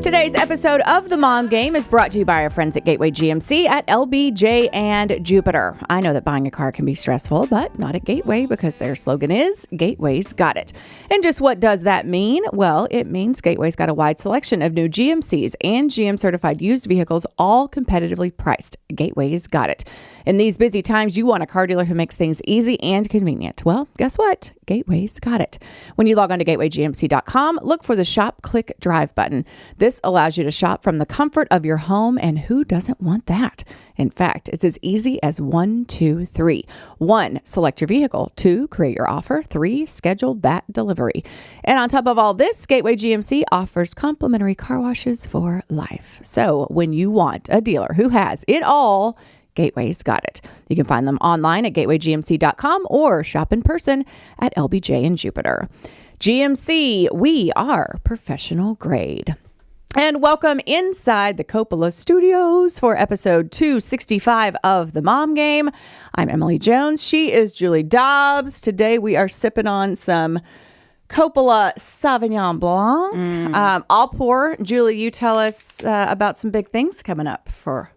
Today's episode of The Mom Game is brought to you by our friends at Gateway GMC at LBJ and Jupiter. I know that buying a car can be stressful, but not at Gateway because their slogan is Gateway's got it. And just what does that mean? Well, it means Gateway's got a wide selection of new GMCs and GM certified used vehicles, all competitively priced. Gateway's got it. In these busy times, you want a car dealer who makes things easy and convenient. Well, guess what? Gateway's got it. When you log on to gatewaygmc.com, look for the Shop, Click, Drive button. This allows you to shop from the comfort of your home, and who doesn't want that? In fact, it's as easy as 1, 2, 3. 1, select your vehicle. 2, create your offer. 3, schedule that delivery. And on top of all this, Gateway GMC offers complimentary car washes for life. So when you want a dealer who has it all, Gateway's got it. You can find them online at gatewaygmc.com or shop in person at LBJ and Jupiter. GMC, we are professional grade. And welcome inside the Coppola Studios for episode 265 of The Mom Game. I'm Emily Jones. She is Julie Dobbs. Today we are sipping on some Coppola Sauvignon Blanc. I'll pour. Julie, you tell us about some big things coming up for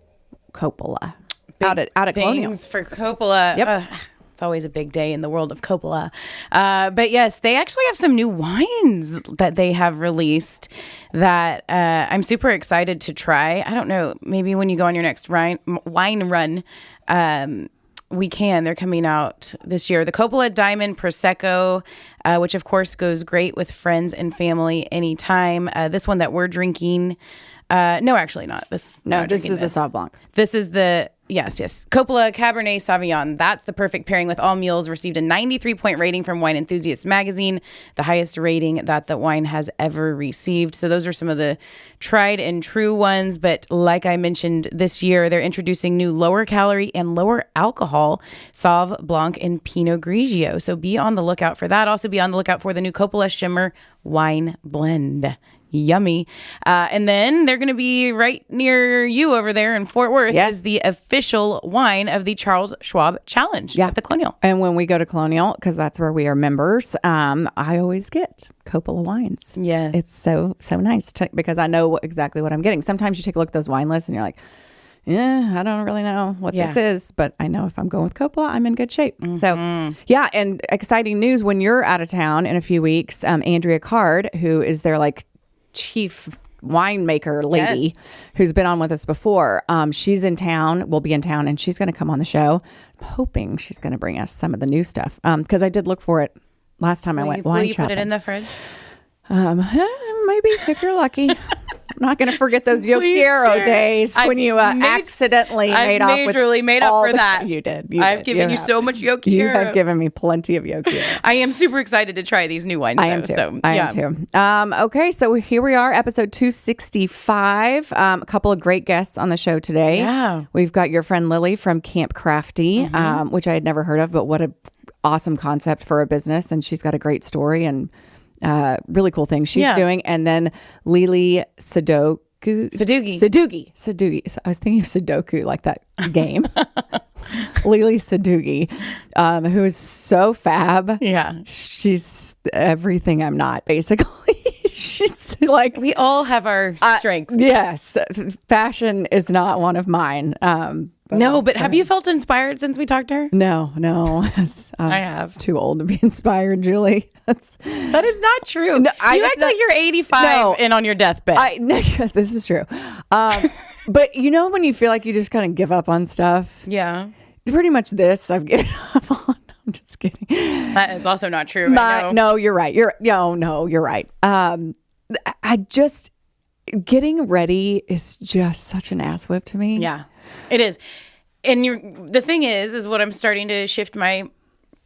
Coppola. Out at Colonial. Things for Coppola. Yep. It's always a big day in the world of Coppola. But yes, they actually have some new wines that they have released that I'm super excited to try. I don't know, maybe when you go on your next wine run, we can. They're coming out this year. The Coppola Diamond Prosecco, which of course goes great with friends and family anytime. This one that we're drinking, no, actually not. This is the Sauv Blanc. This is the... Yes. Coppola Cabernet Sauvignon. That's the perfect pairing with all meals. Received a 93-point rating from Wine Enthusiast magazine, the highest rating that the wine has ever received. So those are some of the tried and true ones. But like I mentioned, this year, they're introducing new lower calorie and lower alcohol Sauv Blanc and Pinot Grigio. So be on the lookout for that. Also be on the lookout for the new Coppola Shimmer Wine Blend. Yummy. And then they're going to be right near you over there in Fort Worth. Yes. Is the official wine of the Charles Schwab Challenge at the Colonial. And when we go to Colonial, because that's where we are members, I always get Coppola wines. Yeah. It's so nice because I know exactly what I'm getting. Sometimes you take a look at those wine lists and you're like, yeah, I don't really know what this is, but I know if I'm going with Coppola, I'm in good shape. So, yeah, and exciting news when you're out of town in a few weeks, Andrea Card, who is their chief winemaker lady who's been on with us before. She's in town, will be in town, and she's going to come on the show. I'm hoping she's going to bring us some of the new stuff because I did look for it last time I went wine shopping. Will you put it in the fridge? Maybe if you're lucky. I'm not going to forget those Yokiro days when you accidentally made off with majorly made up for that. You did. I've given you so much Yokiro. You have given me plenty of Yokiro. I am super excited to try these new wines. I am too. Okay, so here we are, episode 265. A couple of great guests on the show today. Yeah. We've got your friend Lilly from Camp Crafty, which I had never heard of, but what a awesome concept for a business. And she's got a great story and really cool things she's doing. And then Lele Sadoughi. So I was thinking of Sudoku, like that game. Lele Sadoughi, who is so fab. Yeah. She's everything I'm not, basically. She's like... We all have our strengths. Yes. Fashion is not one of mine. But have you felt inspired since we talked to her? No. I have. Too old to be inspired, Julie. That is not true. No, you act like you're 85 and on your deathbed. This is true. But you know when you feel like you just kind of give up on stuff? Yeah. Pretty much this I've given up on. I'm just kidding. That is also not true. No, you're right. You're right. I just... Getting ready is just such an ass whip to me. Yeah, it is. And the thing is what I'm starting to shift my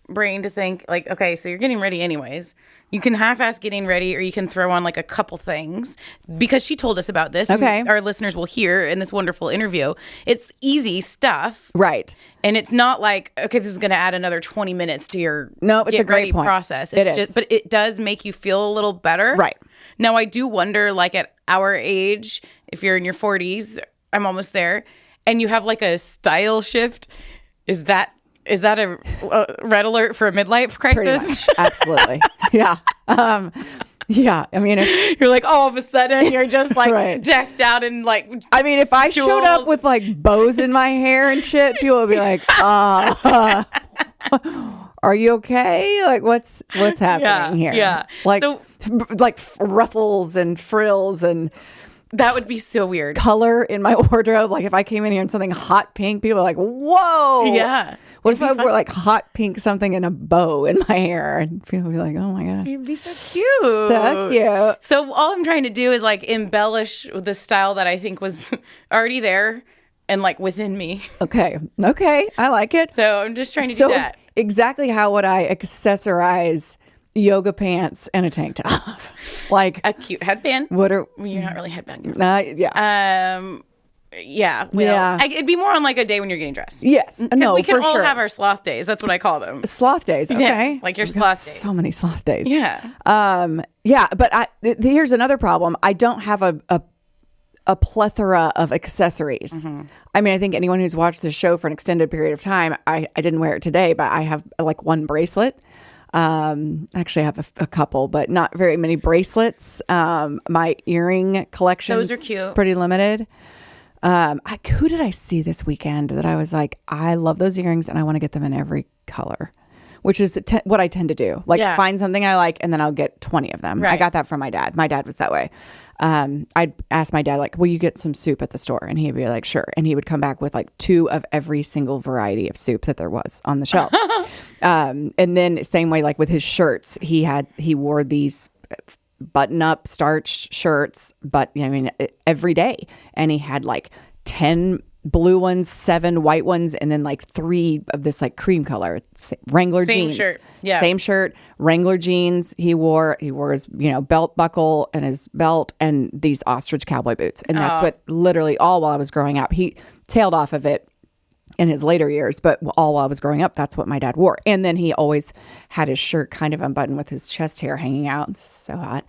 brain to think like, okay, so you're getting ready anyways. You can half-ass getting ready or you can throw on a couple things because she told us about this. Okay. Our listeners will hear in this wonderful interview. It's easy stuff. Right. And it's not like, okay, this is going to add another 20 minutes to your it's a great point. Process. It is. But it does make you feel a little better. Right. Now, I do wonder, at our age, if you're in your 40s, I'm almost there, and you have a style shift, is that a red alert for a midlife crisis? Pretty much. Absolutely. Yeah. Yeah. I mean, You're like, all of a sudden, you're just like Right. decked out in like. I mean, if I showed up jewels. with like bows in my hair and shit, people would be like, are you okay? Like, what's happening here? Yeah. Like, So- like ruffles and frills and That would be so weird. color in my wardrobe. Like, if I came in here in something hot pink, people are like, whoa. Yeah. What if I wore like hot pink something and a bow in my hair? And people would be like, oh my gosh. You'd be so cute. So cute. So all I'm trying to do is like embellish the style that I think was already there and like within me. Okay. I like it. So I'm just trying to So do that. exactly how would I accessorize yoga pants and a tank top? Like A cute headband. what are You're not really a headband. yeah. Yeah. Well, Yeah. it'd be more on like a day when you're getting dressed. Yes. No, we can for all sure. have our sloth days. That's what I call them. Sloth days. Okay. like your We've got sloth days. So many sloth days. Yeah. Yeah, but here's another problem. I don't have a plethora of accessories. Mm-hmm. I mean, I think anyone who's watched this show for an extended period of time, I didn't wear it today, but I have like one bracelet. Actually, I have a couple, but not very many bracelets. My earring collection. Those are cute. Pretty limited. Who did I see this weekend that I was like, I love those earrings and I want to get them in every color, which is what I tend to do. Like find something I like and then I'll get 20 of them. Right. I got that from my dad. My dad was that way. I'd ask my dad, like, will you get some soup at the store? And he'd be like, sure. And he would come back with like 2 of every single variety of soup that there was on the shelf. And then same way, like with his shirts, he wore these button-up starch shirts, but I mean every day, and he had like 10 blue ones, 7 white ones, and then like 3 of this like cream color Wrangler Same jeans. shirt. Yeah. Same shirt, Wrangler jeans. He wore his belt buckle and his belt and these ostrich cowboy boots, and that's what literally all while I was growing up. He tailed off of it in his later years, but all while I was growing up, that's what my dad wore. And then he always had his shirt kind of unbuttoned with his chest hair hanging out. It's so hot.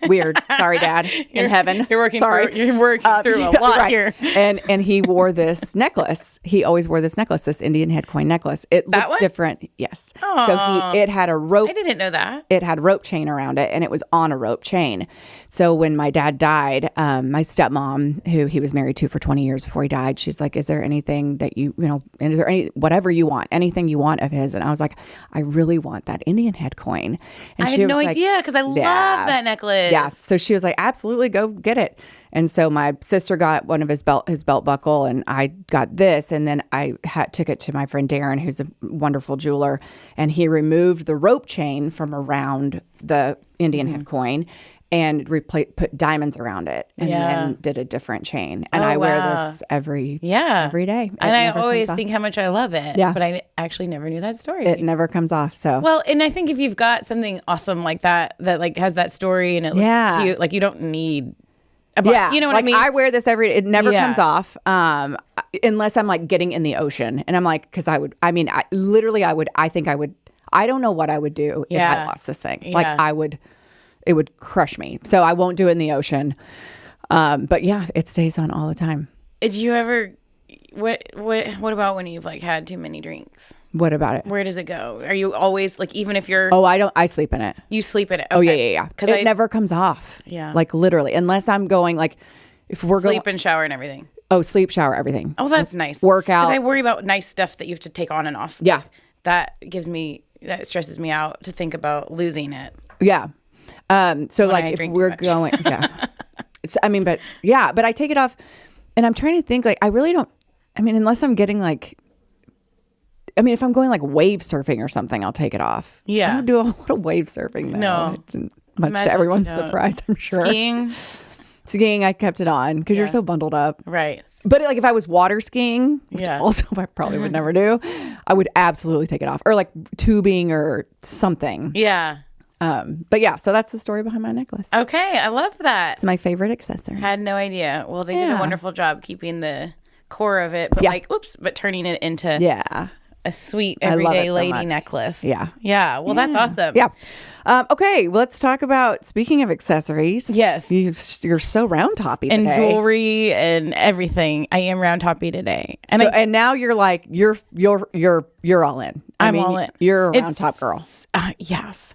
Weird. Sorry, Dad. In heaven. You're working Sorry. through a lot right. here. And he wore this necklace. He always wore this necklace, this Indian head coin necklace. It That looked one? different. Yes. Aw. So it had a rope. I didn't know that. It had rope chain around it, and it was on a rope chain. So when my dad died, my stepmom, who he was married to for 20 years before he died, she's like, is there anything that and is there whatever you want, anything you want of his? And I was like, I really want that Indian head coin. And I she had no was like, idea because I love that necklace. yeah. So she was like, absolutely, go get it. And so my sister got one of his belt buckle, and I got this. And then I took it to my friend Darren, who's a wonderful jeweler, and he removed the rope chain from around the Indian head coin and put diamonds around it, and then did a different chain. And I wear this every day. And I always think how much I love it. Yeah. But I actually never knew that story. It never comes off. So Well, and I think if you've got something awesome like that like has that story and it looks cute, like you don't need you know what like I mean? I wear this every day. It never Yeah. comes off unless I'm like getting in the ocean. And I'm like, because I think I would, I don't know what I would do if I lost this thing. Like it would crush me. So I won't do it in the ocean. But yeah, it stays on all the time. Did you ever, what about when you've like had too many drinks? What about it? Where does it go? Are you always like, even if you're, I sleep in it. you sleep in it? Oh Okay. yeah. Because It never comes off. Yeah. Like literally, unless I'm going like, if we're sleep going, and shower and everything. sleep, shower, everything. Oh, that's nice. Workout. Because I worry about nice stuff that you have to take on and off. Yeah. That stresses me out to think about losing it. Yeah. So When I like if drink too we're much. going, but I take it off, and I'm trying to think like I really don't. I mean, unless I'm getting like, if I'm going like wave surfing or something, I'll take it off. Yeah. I don't do a lot of wave surfing though. No. It's much Imagine to everyone's you don't. surprise, I'm sure. Skiing. I kept it on because you're so bundled up. Right. But like if I was water skiing, which also I probably would never do, I would absolutely take it off, or like tubing or something. Yeah. But yeah, so that's the story behind my necklace. Okay. I love that. It's my favorite accessory. Had no idea. Well, they did a wonderful job keeping the core of it, but turning it into a sweet everyday so lady much. necklace. Yeah. Yeah. Well, that's awesome. Yeah. Okay, let's talk about, speaking of accessories. Yes. You're so round toppy today. And jewelry and everything. I am round toppy today. And And now you're like, you're all in. I'm all in. You're a round top girl. Yes.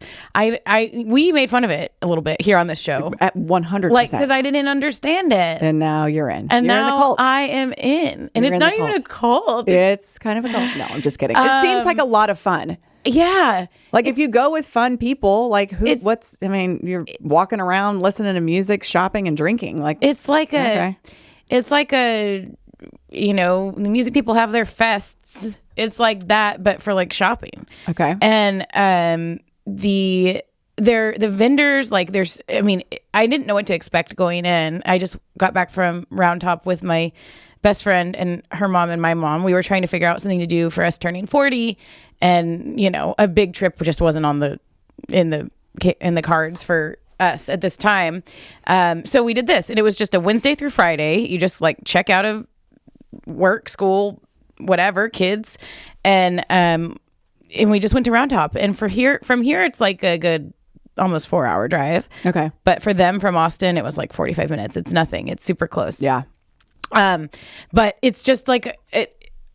we made fun of it a little bit here on this show. At 100%. Like, because I didn't understand it. And now you're in. And you're now in the cult. I am in. And it's not even a cult. It's kind of a cult. No, I'm just kidding. It seems like a lot of fun. Yeah. Like if you go with fun people, like you're walking around listening to music, shopping and drinking. Like it's like the music people have their fests. It's like that, but for like shopping. Okay. And the vendors, like I didn't know what to expect going in. I just got back from Round Top with my best friend and her mom and my mom. We were trying to figure out something to do for us turning 40, and a big trip just wasn't in the cards for us at this time. So we did this, and it was just a Wednesday through Friday. You just like check out of work, school, whatever, kids, and we just went to Round Top. And from here it's like a good almost 4-hour drive. Okay. But for them from Austin, it was like 45 minutes. It's nothing. It's super close. Yeah. But it's just like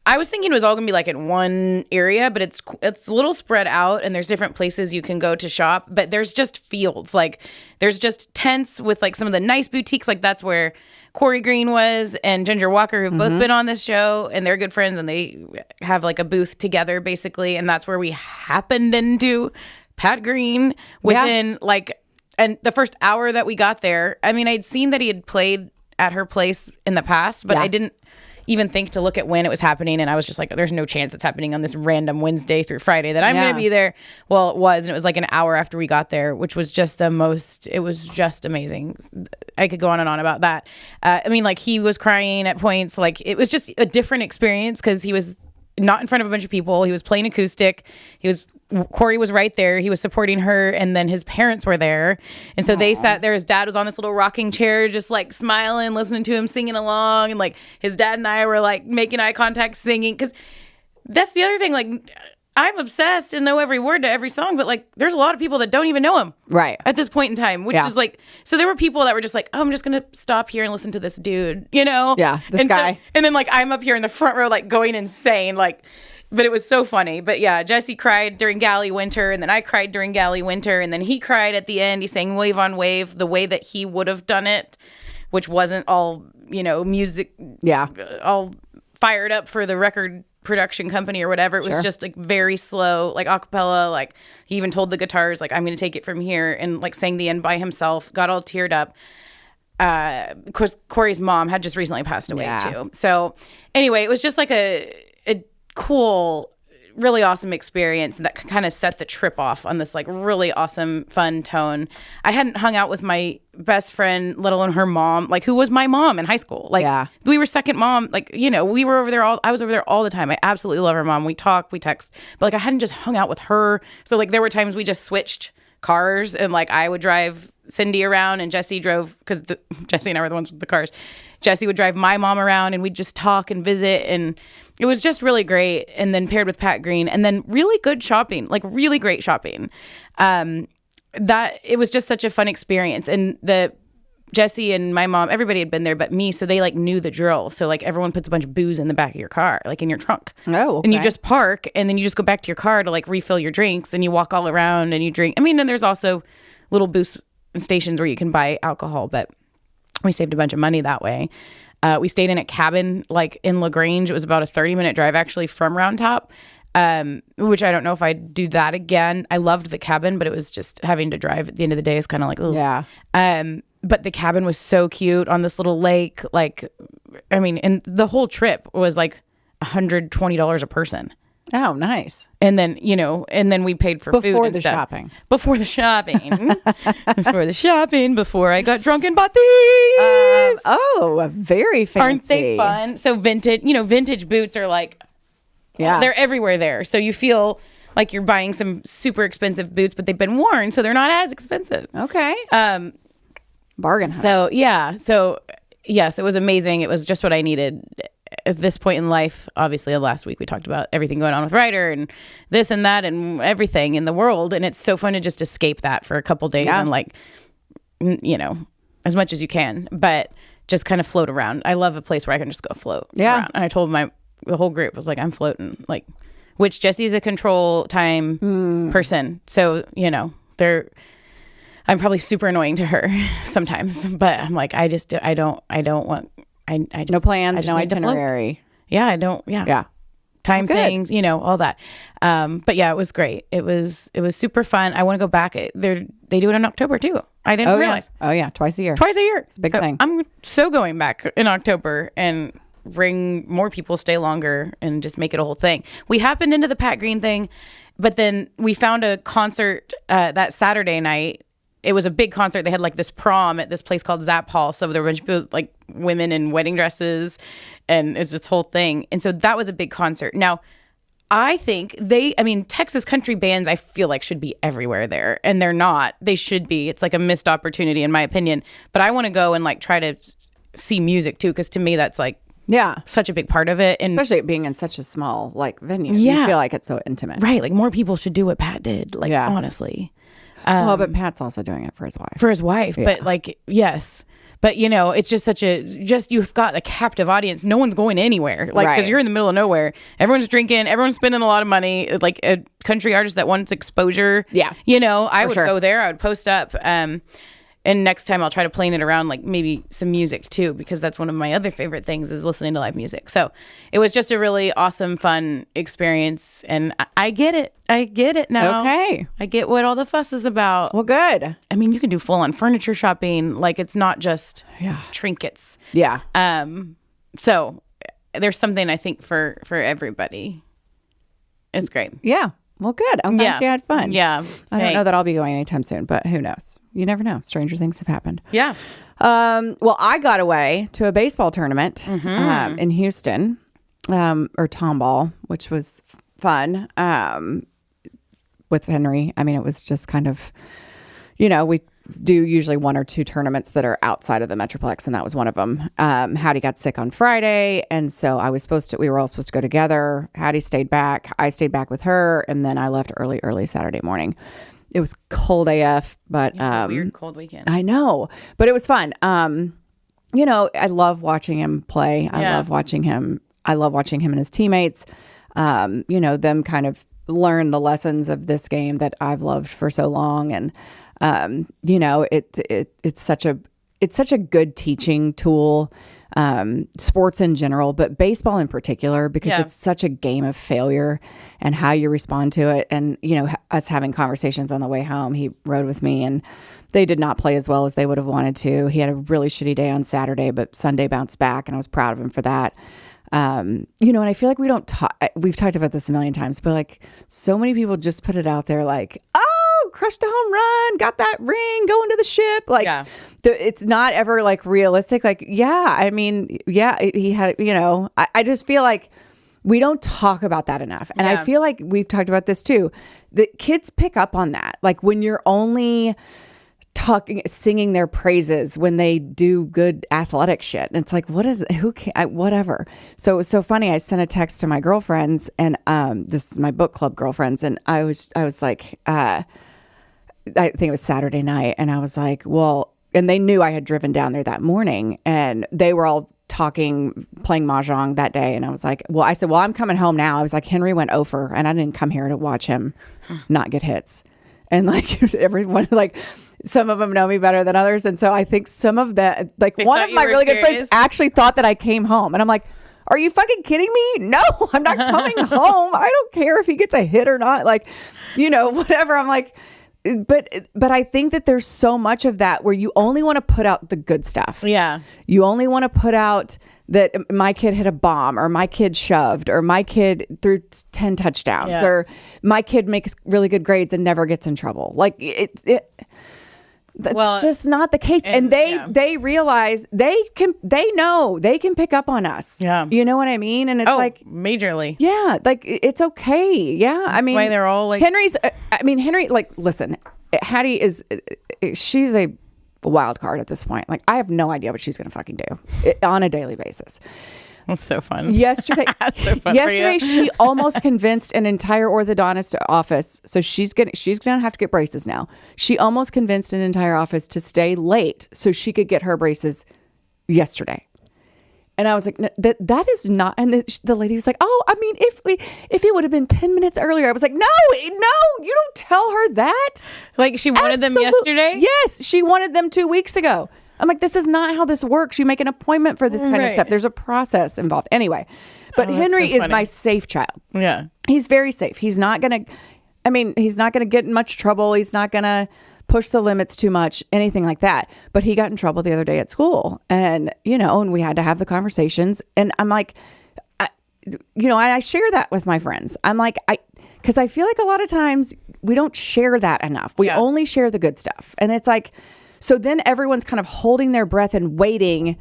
I was thinking it was all gonna be like in one area, but it's a little spread out, and there's different places you can go to shop, but there's just fields. Like there's just tents with like some of the nice boutiques. Like that's where Corey Green was and Ginger Walker, who've both been on this show, and they're good friends, and they have like a booth together basically. And that's where we happened into Pat Green within and the first hour that we got there. I mean, I'd seen that he had played at her place in the past, but I didn't even think to look at when it was happening. And I was just like, there's no chance it's happening on this random Wednesday through Friday that I'm going to be there. Well, it was, and it was like an hour after we got there, which was just it was just amazing. I could go on and on about that. Like he was crying at points. Like it was just a different experience because he was not in front of a bunch of people. He was playing acoustic. Corey was right there. He was supporting her, and then his parents were there. And so they sat there. His dad was on this little rocking chair, just like smiling, listening to him singing along. And like his dad and I were like making eye contact, singing. Because that's the other thing. Like I'm obsessed and know every word to every song, but like there's a lot of people that don't even know him right at this point in time, which is like, so there were people that were just like, oh, I'm just going to stop here and listen to this dude, this guy. And then like I'm up here in the front row, like going insane, like. But it was so funny. But yeah, Jesse cried during Galley Winter, and then I cried during Galley Winter, and then he cried at the end. He sang Wave on Wave the way that he would have done it, which wasn't all, music, all fired up for the record production company or whatever. It was just like very slow, like a cappella. Like he even told the guitars, like, I'm going to take it from here, and like sang the end by himself, got all teared up. Of course, Corey's mom had just recently passed away too. So anyway, it was just like a cool, really awesome experience that kind of set the trip off on this like really awesome, fun tone. I hadn't hung out with my best friend, let alone her mom, like who was my mom in high school. Like we were second mom, like, we were over there I was over there all the time. I absolutely love her mom. We talk, we text, but like I hadn't just hung out with her. So like there were times we just switched cars, and like I would drive Cindy around and Jesse drove, because Jesse and I were the ones with the cars. Jesse would drive my mom around, and we'd just talk and visit, and it was just really great. And then paired with Pat Green, and then really good shopping, like really great shopping. That it was just such a fun experience. And Jesse and my mom, everybody had been there but me, so they like knew the drill. So like everyone puts a bunch of booze in the back of your car, like in your trunk. Oh, okay. And you just park, and then you just go back to your car to like refill your drinks, and you walk all around and you drink. I mean, and there's also little booze stations where you can buy alcohol, but we saved a bunch of money that way. We stayed in a cabin like in LaGrange. It was about a 30-minute drive actually from Round Top, which I don't know if I'd do that again. I loved the cabin, but it was just having to drive at the end of the day is kind of like, ugh. Yeah. But the cabin was so cute on this little lake. Like, I mean, and the whole trip was like $120 a person. Oh, nice. And then, and then we paid for food and stuff. Shopping. Before the shopping. Before the shopping. Before I got drunk and bought these. Very fancy. Aren't they fun? So vintage boots are like, they're everywhere there. So you feel like you're buying some super expensive boots, but they've been worn, so they're not as expensive. Okay. Bargain hunt. So, yeah. So, yes, it was amazing. It was just what I needed at this point in life. Obviously, last week we talked about everything going on with Ryder and this and that and everything in the world. And it's so fun to just escape that for a couple days and like, as much as you can, but just kind of float around. I love a place where I can just go float around. And I told the whole group, was like, I'm floating, like, which Jesse's a control time person. So, I'm probably super annoying to her sometimes, but I'm like, I just no plans, no itinerary. Yeah, I don't. Yeah. Time things, all that. But yeah, it was great. It was super fun. I want to go back. They do it in October too. I didn't realize. Yeah. Oh yeah, twice a year. It's a big thing. I'm so going back in October and bring more people, stay longer, and just make it a whole thing. We happened into the Pat Green thing, but then we found a concert that Saturday night. It was a big concert. They had like this prom at this place called Zap Hall. So there were a bunch of like women in wedding dresses, and it's this whole thing. And so that was a big concert. Now, I think Texas country bands, I feel like should be everywhere there, and they're not. They should be. It's like a missed opportunity in my opinion. But I want to go and like try to see music too, because to me that's like such a big part of it, and especially it being in such a small like venue. You feel like it's so intimate, right? Like more people should do what Pat did. Like honestly. Well, but Pat's also doing it for his wife. But like, yes. But, it's just you've got a captive audience. No one's going anywhere. Like, because you're in the middle of nowhere. Everyone's drinking. Everyone's spending a lot of money. Like a country artist that wants exposure. Yeah. I would go there. I would post up. And next time I'll try to plane it around like maybe some music too, because that's one of my other favorite things is listening to live music. So it was just a really awesome, fun experience. And I get it. I get it now. Okay. I get what all the fuss is about. Well, good. I mean, you can do full on furniture shopping. Like it's not just trinkets. Yeah. So there's something I think for everybody. It's great. Yeah. Well, good. I'm glad you had fun. Yeah. I don't know that I'll be going anytime soon, but who knows? You never know. Stranger things have happened. Yeah. Well, I got away to a baseball tournament in Houston, or tomball, which was fun with Henry. I mean, it was just kind of, we do usually one or two tournaments that are outside of the Metroplex, and that was one of them. Hattie got sick on Friday, and so we were all supposed to go together. Hattie stayed back. I stayed back with her, and then I left early Saturday morning. It was cold AF, but it's a weird cold weekend. I know, but it was fun. I love watching him play. I love watching him and his teammates. Them kind of learn the lessons of this game that I've loved for so long, and it's such a good teaching tool. Sports in general, but baseball in particular, because it's such a game of failure and how you respond to it. And, us having conversations on the way home, he rode with me and they did not play as well as they would have wanted to. He had a really shitty day on Saturday, but Sunday bounced back, and I was proud of him for that. And I feel like we've talked about this a million times, but like so many people just put it out there like, crushed a home run, got that ring, going to the ship. Like it's not ever like realistic. Like, he had, I just feel like we don't talk about that enough. And I feel like we've talked about this too. The kids pick up on that. Like when you're only singing their praises when they do good athletic shit. And it's like, whatever. So it was so funny. I sent a text to my girlfriends, and this is my book club girlfriends. And I was like, I think it was Saturday night, and I was like, well, and they knew I had driven down there that morning, and they were all playing mahjong that day. And I was like, I said, I'm coming home now. I was like, Henry went over, and I didn't come here to watch him not get hits. And like everyone, like some of them know me better than others. And so I think some of that, like one of my really good friends actually thought that I came home, and I'm like, are you fucking kidding me? No, I'm not coming home. I don't care if he gets a hit or not. Like, whatever. I'm like, but I think that there's so much of that where you only want to put out the good stuff. Yeah. You only want to put out that my kid hit a bomb, or my kid shoved, or my kid threw 10 touchdowns, or my kid makes really good grades and never gets in trouble. Like that's just not the case. And they realize they know they can pick up on us. Yeah. You know what I mean? And it's like majorly. Yeah. Like it's okay. Yeah. I mean, why they're all like Henry, like, listen, Hattie she's a wild card at this point. Like I have no idea what she's going to fucking do on a daily basis. That's so fun. Yesterday, she almost convinced an entire orthodontist office. So she's gonna have to get braces now. She almost convinced an entire office to stay late so she could get her braces yesterday. And I was like, that is not. And the lady was like, I mean, if it would have been 10 minutes earlier. I was like, no, you don't tell her that. Like she wanted them yesterday? Yes, she wanted them 2 weeks ago. I'm like, this is not how this works. You make an appointment for this kind of stuff. There's a process involved. Anyway, but Henry is my safe child. Yeah. He's very safe. He's not going to get in much trouble. He's not going to push the limits too much, anything like that. But he got in trouble the other day at school. And, and we had to have the conversations. And I'm like, I share that with my friends. I'm like, because I feel like a lot of times we don't share that enough. We only share the good stuff. And it's like, so then everyone's kind of holding their breath and waiting.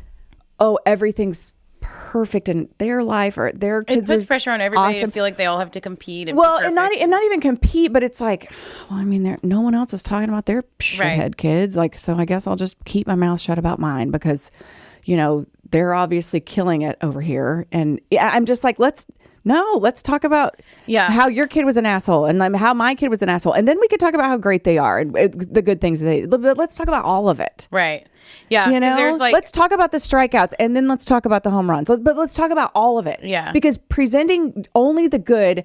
Oh, everything's perfect in their life or their kids. It puts pressure on everybody to feel like they all have to compete. And and not even compete, but it's like, well, I mean, no one else is talking about their shithead kids. Like, so I guess I'll just keep my mouth shut about mine because, they're obviously killing it over here. And I'm just like, let's talk about how your kid was an asshole and how my kid was an asshole. And then we could talk about how great they are and the good things but let's talk about all of it. Right. Yeah. There's let's talk about the strikeouts and then let's talk about the home runs. But let's talk about all of it. Yeah. Because presenting only the good,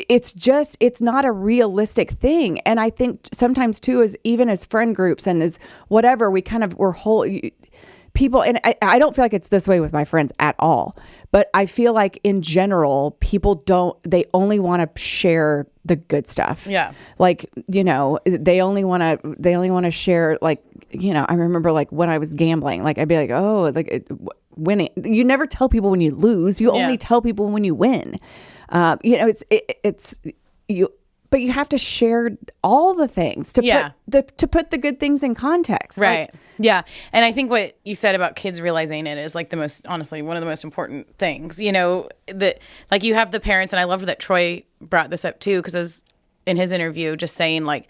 it's not a realistic thing. And I think sometimes too, even as friend groups and as whatever, we're whole people, and I don't feel like it's this way with my friends at all, but I feel like in general, people they only want to share the good stuff. Yeah. Like, they only want to share, like, I remember like when I was gambling, like I'd be like, oh, like winning. You never tell people when you lose. You only tell people when you win. But you have to share all the things to put the good things in context. Right. Like, yeah. And I think what you said about kids realizing it is like honestly, one of the most important things, that like you have the parents, and I love that Troy brought this up too, because in his interview, just saying like,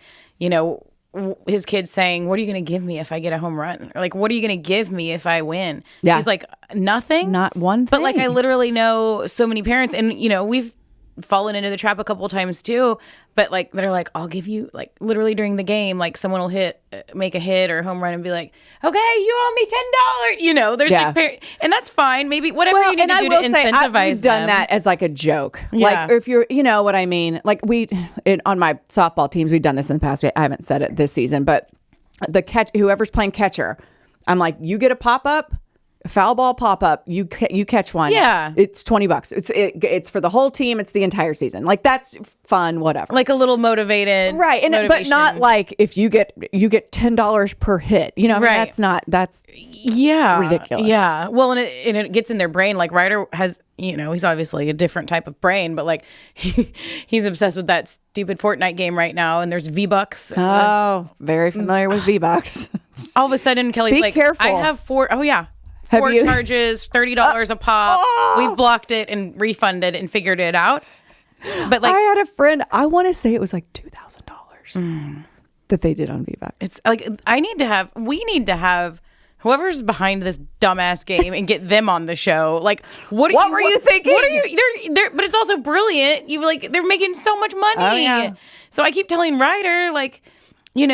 his kids saying, what are you going to give me if I get a home run? Or like, what are you going to give me if I win? Yeah. He's like, nothing. Not one thing. But like, I literally know so many parents, and we've fallen into the trap a couple of times too, but like they're like, I'll give you, like literally during the game, like someone will make a hit or a home run and be like, okay, you owe me $10. There's like, and that's fine. Maybe whatever you need to do to incentivize we've done that as like a joke. Yeah. Like if you're, what I mean? Like on my softball teams, we've done this in the past. I haven't said it this season, but whoever's playing catcher, I'm like, you get a pop-up, foul ball pop up, you catch one. Yeah, it's $20. It's for the whole team. It's the entire season. Like that's fun. Whatever. Like a little motivated, right? And but not like if you get $10 per hit. I mean, that's ridiculous. Yeah. Well, and it gets in their brain. Like Ryder has, he's obviously a different type of brain, but like he's obsessed with that stupid Fortnite game right now. And there's V-Bucks. Oh, very familiar with V-Bucks. All of a sudden, Kelly's like, careful. I have 4. Oh yeah. 4 charges, $30 a pop. We've blocked it and refunded and figured it out. But like, I had a friend, I want to say it was like $2,000 that they did on V-Bucks. It's like, we need to have whoever's behind this dumbass game and get them on the show. Like, what were you thinking? What are you? They're but it's also brilliant. They're making so much money. Oh, yeah. So I keep telling Ryder, like, you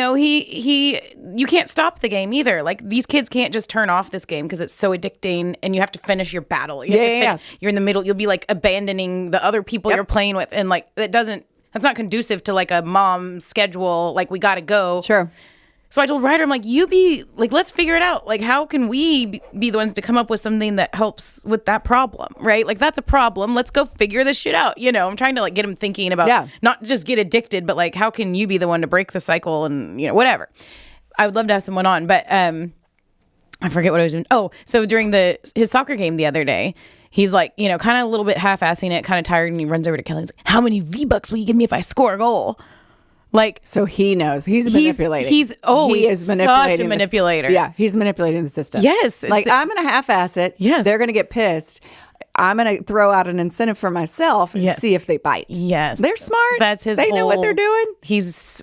can't stop the game either. Like these kids can't just turn off this game because it's so addicting and you have to finish your battle. You're in the middle. You'll be like abandoning the other people you're playing with. And like, that's not conducive to like a mom schedule. Like we got to go. Sure. So I told Ryder, I'm like, let's figure it out. Like, how can we be the ones to come up with something that helps with that problem, right? Like, that's a problem. Let's go figure this shit out. I'm trying to like get him thinking about not just get addicted, but like, how can you be the one to break the cycle and, whatever. I would love to have someone on, but I forget what I was doing. Oh, so during his soccer game the other day, he's like, kind of a little bit half-assing it, kind of tired, and he runs over to Kelly and he's like, how many V-Bucks will you give me if I score a goal? Like, so he knows he's manipulating. He is manipulating. Such a manipulator. He's manipulating the system. Yes. Like I'm going to half-ass it. Yes. They're going to get pissed. I'm going to throw out an incentive for myself and see if they bite. Yes. They're smart. That's They know what they're doing. He's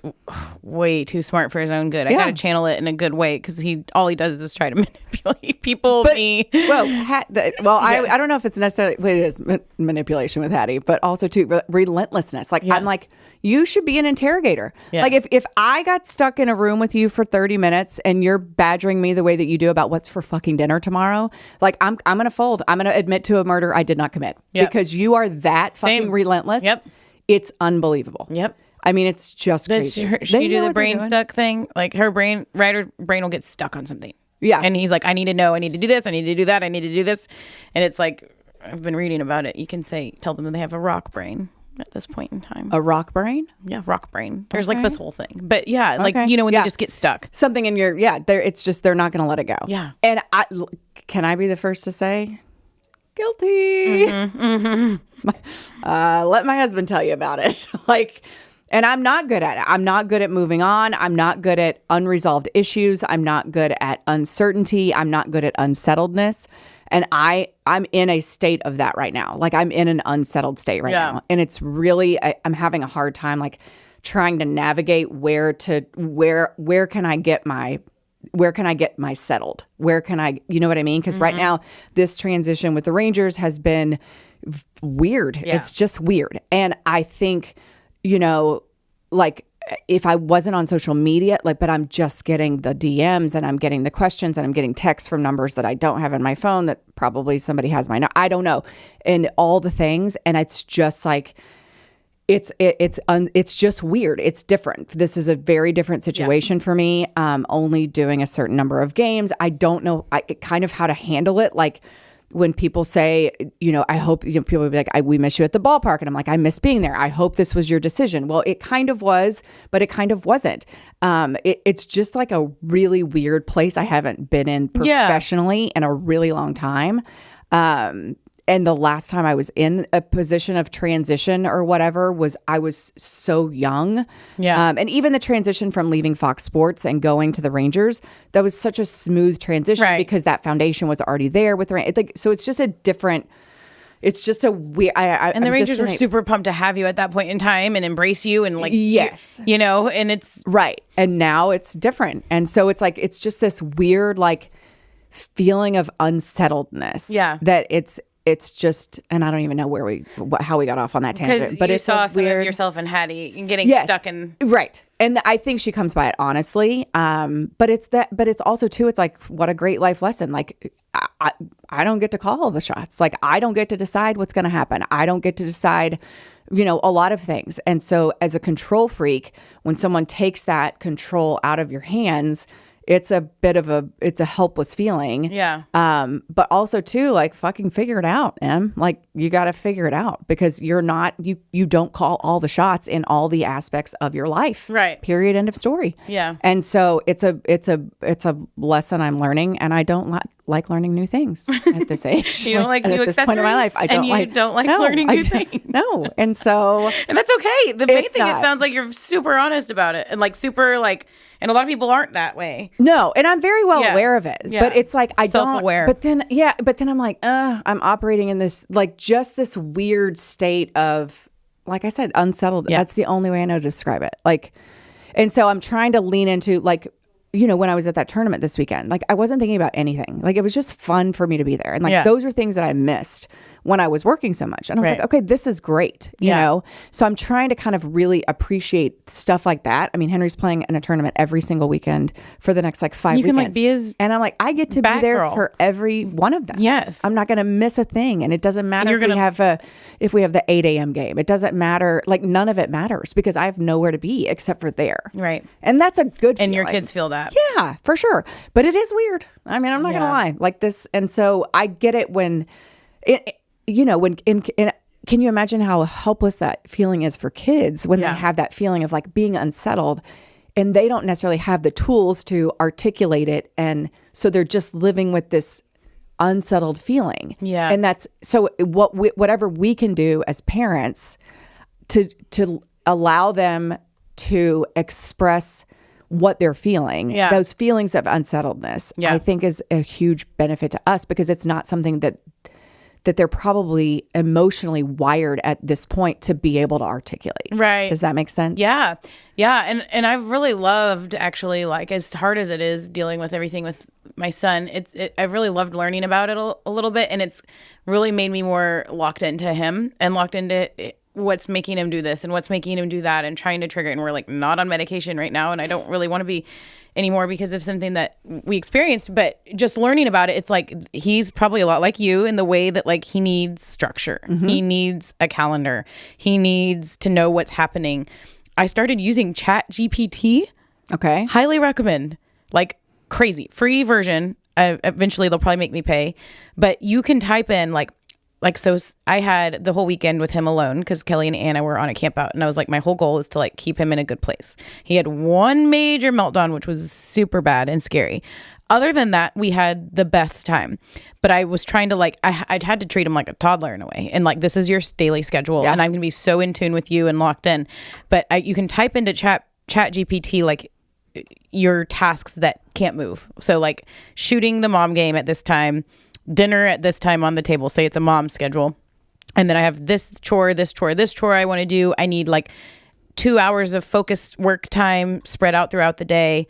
way too smart for his own good. I got to channel it in a good way because all he does is try to manipulate people. Me. I don't know if it's necessarily what it is manipulation with Hattie, but also too relentlessness. Like I'm like, you should be an interrogator. Yes. Like if I got stuck in a room with you for 30 minutes and you're badgering me the way that you do about what's for fucking dinner tomorrow, like I'm going to fold. I'm going to admit to a murder I did not commit because you are that fucking relentless. Yep. It's unbelievable. Yep. I mean, it's just Does crazy. she do the brain stuck thing? Like Ryder's brain will get stuck on something. Yeah. And he's like, I need to know, I need to do this, I need to do that, I need to do this. And it's like, I've been reading about it. You can tell them that they have a rock brain at this point in time. A rock brain? Yeah, rock brain. There's like this whole thing. But yeah, like, when they just get stuck. Something in your, it's just, they're not going to let it go. Yeah. And can I be the first to say, guilty? Let my husband tell you about it. And I'm not good at it. I'm not good at moving on. I'm not good at unresolved issues. I'm not good at uncertainty. I'm not good at unsettledness. And I'm in a state of that right now. Like, I'm in an unsettled state right now. And it's really, I'm having a hard time, like, trying to navigate where can I get my settled? Where can I, you know what I mean? Because right now, this transition with the Rangers has been weird. Yeah. It's just weird. And I think, like, if I wasn't on social media, but I'm just getting the DMs and I'm getting the questions and I'm getting texts from numbers that I don't have in my phone that probably somebody has I don't know. And all the things. And it's just like, it's just weird. It's different. This is a very different situation for me. Only doing a certain number of games. I don't know kind of how to handle it. Like, when people say, I hope, people will be like, we miss you at the ballpark. And I'm like, I miss being there. I hope this was your decision. Well, it kind of was, but it kind of wasn't. It's just like a really weird place I haven't been in professionally in a really long time. And the last time I was in a position of transition or whatever I was so young. Yeah. And even the transition from leaving Fox Sports and going to the Rangers, that was such a smooth transition because that foundation was already there with the so it's just a different. It's just a weird. And the Rangers were super pumped to have you at that point in time and embrace you and yes, and it's right. And now it's different, and so it's like it's just this weird feeling of unsettledness. Yeah, that it's just, and I don't even know how we got off on that tangent. But you it's saw some weird, of yourself and Hattie and getting stuck in right. And I think she comes by it honestly. But it's also too. It's like, what a great life lesson. Like, I don't get to call all the shots. Like, I don't get to decide what's going to happen. I don't get to decide, a lot of things. And so, as a control freak, when someone takes that control out of your hands, it's a bit of it's a helpless feeling. Yeah. But also too, fucking figure it out, Em. Like, you got to figure it out because you're not, you don't call all the shots in all the aspects of your life. Right. Period. End of story. Yeah. And so it's a lesson I'm learning, and I don't like learning new things at this age. You don't like new accessories? At this point in my life, I don't like learning new things. No. And so. And that's okay. The main thing, it sounds like you're super honest about it and and a lot of people aren't that way. No, and I'm very well aware of it. Yeah. But it's like I self-aware. But then I'm like, I'm operating in this just this weird state of, like I said, unsettled. Yeah. That's the only way I know to describe it. And so I'm trying to lean into when I was at that tournament this weekend, I wasn't thinking about anything. It was just fun for me to be there. And those are things that I missed when I was working so much. And I was like, okay, this is great. You know? So I'm trying to kind of really appreciate stuff like that. I mean, Henry's playing in a tournament every single weekend for the next 5 weekends. You can be his and I'm like, I get to be there for every one of them. Yes. I'm not going to miss a thing. And it doesn't matter if we have the 8 a.m. game. It doesn't matter. None of it matters because I have nowhere to be except for there. Right. And that's a good feeling. And your kids feel that. Yeah, for sure. But it is weird. I mean, I'm not going to lie. This. And so I get it when can you imagine how helpless that feeling is for kids when they have that feeling of being unsettled and they don't necessarily have the tools to articulate it. And so they're just living with this unsettled feeling. Yeah. And that's so whatever we can do as parents to allow them to express what they're feeling, those feelings of unsettledness, I think is a huge benefit to us because it's not something that they're probably emotionally wired at this point to be able to articulate. Right. Does that make sense? Yeah. Yeah. And I've really loved actually, as hard as it is dealing with everything with my son, I've really loved learning about it a little bit. And it's really made me more locked into him and locked into what's making him do this and what's making him do that and trying to trigger it. And we're not on medication right now. And I don't really want to be anymore because of something that we experienced, but just learning about it, it's he's probably a lot like you in the way that he needs structure. Mm-hmm. He needs a calendar. He needs to know what's happening. I started using Chat GPT. Okay. Highly recommend. Like crazy. Free version. Eventually they'll probably make me pay. But you can type in so I had the whole weekend with him alone because Kelly and Anna were on a camp out. And I was like, my whole goal is to like keep him in a good place. He had one major meltdown, which was super bad and scary. Other than that, we had the best time. But I was trying to I'd had to treat him like a toddler in a way. And like, this is your daily schedule. And I'm going to be so in tune with you and locked in. But you can type into Chat GPT like your tasks that can't move. So like shooting the mom game at this time, dinner at this time on the table, say it's a mom schedule. And then I have this chore I want to do. I need like 2 hours of focused work time spread out throughout the day.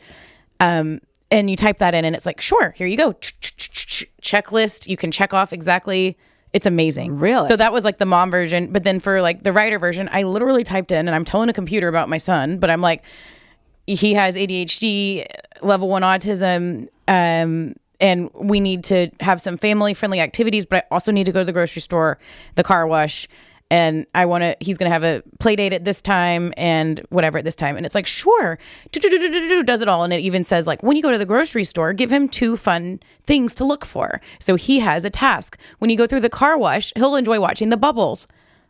And you type that in and it's like, sure, here you go. Checklist. You can check off exactly. It's amazing. Really? So that was like the mom version. But then for like the Ryder version, I literally typed in and I'm telling a computer about my son, but I'm like, he has ADHD, level 1 autism, and we need to have some family-friendly activities, but I also need to go to the grocery store, the car wash, and he's going to have a play date at this time and whatever at this time. And it's like, sure, does it all. And it even says like, when you go to the grocery store, give him 2 fun things to look for. So he has a task. When you go through the car wash, he'll enjoy watching the bubbles.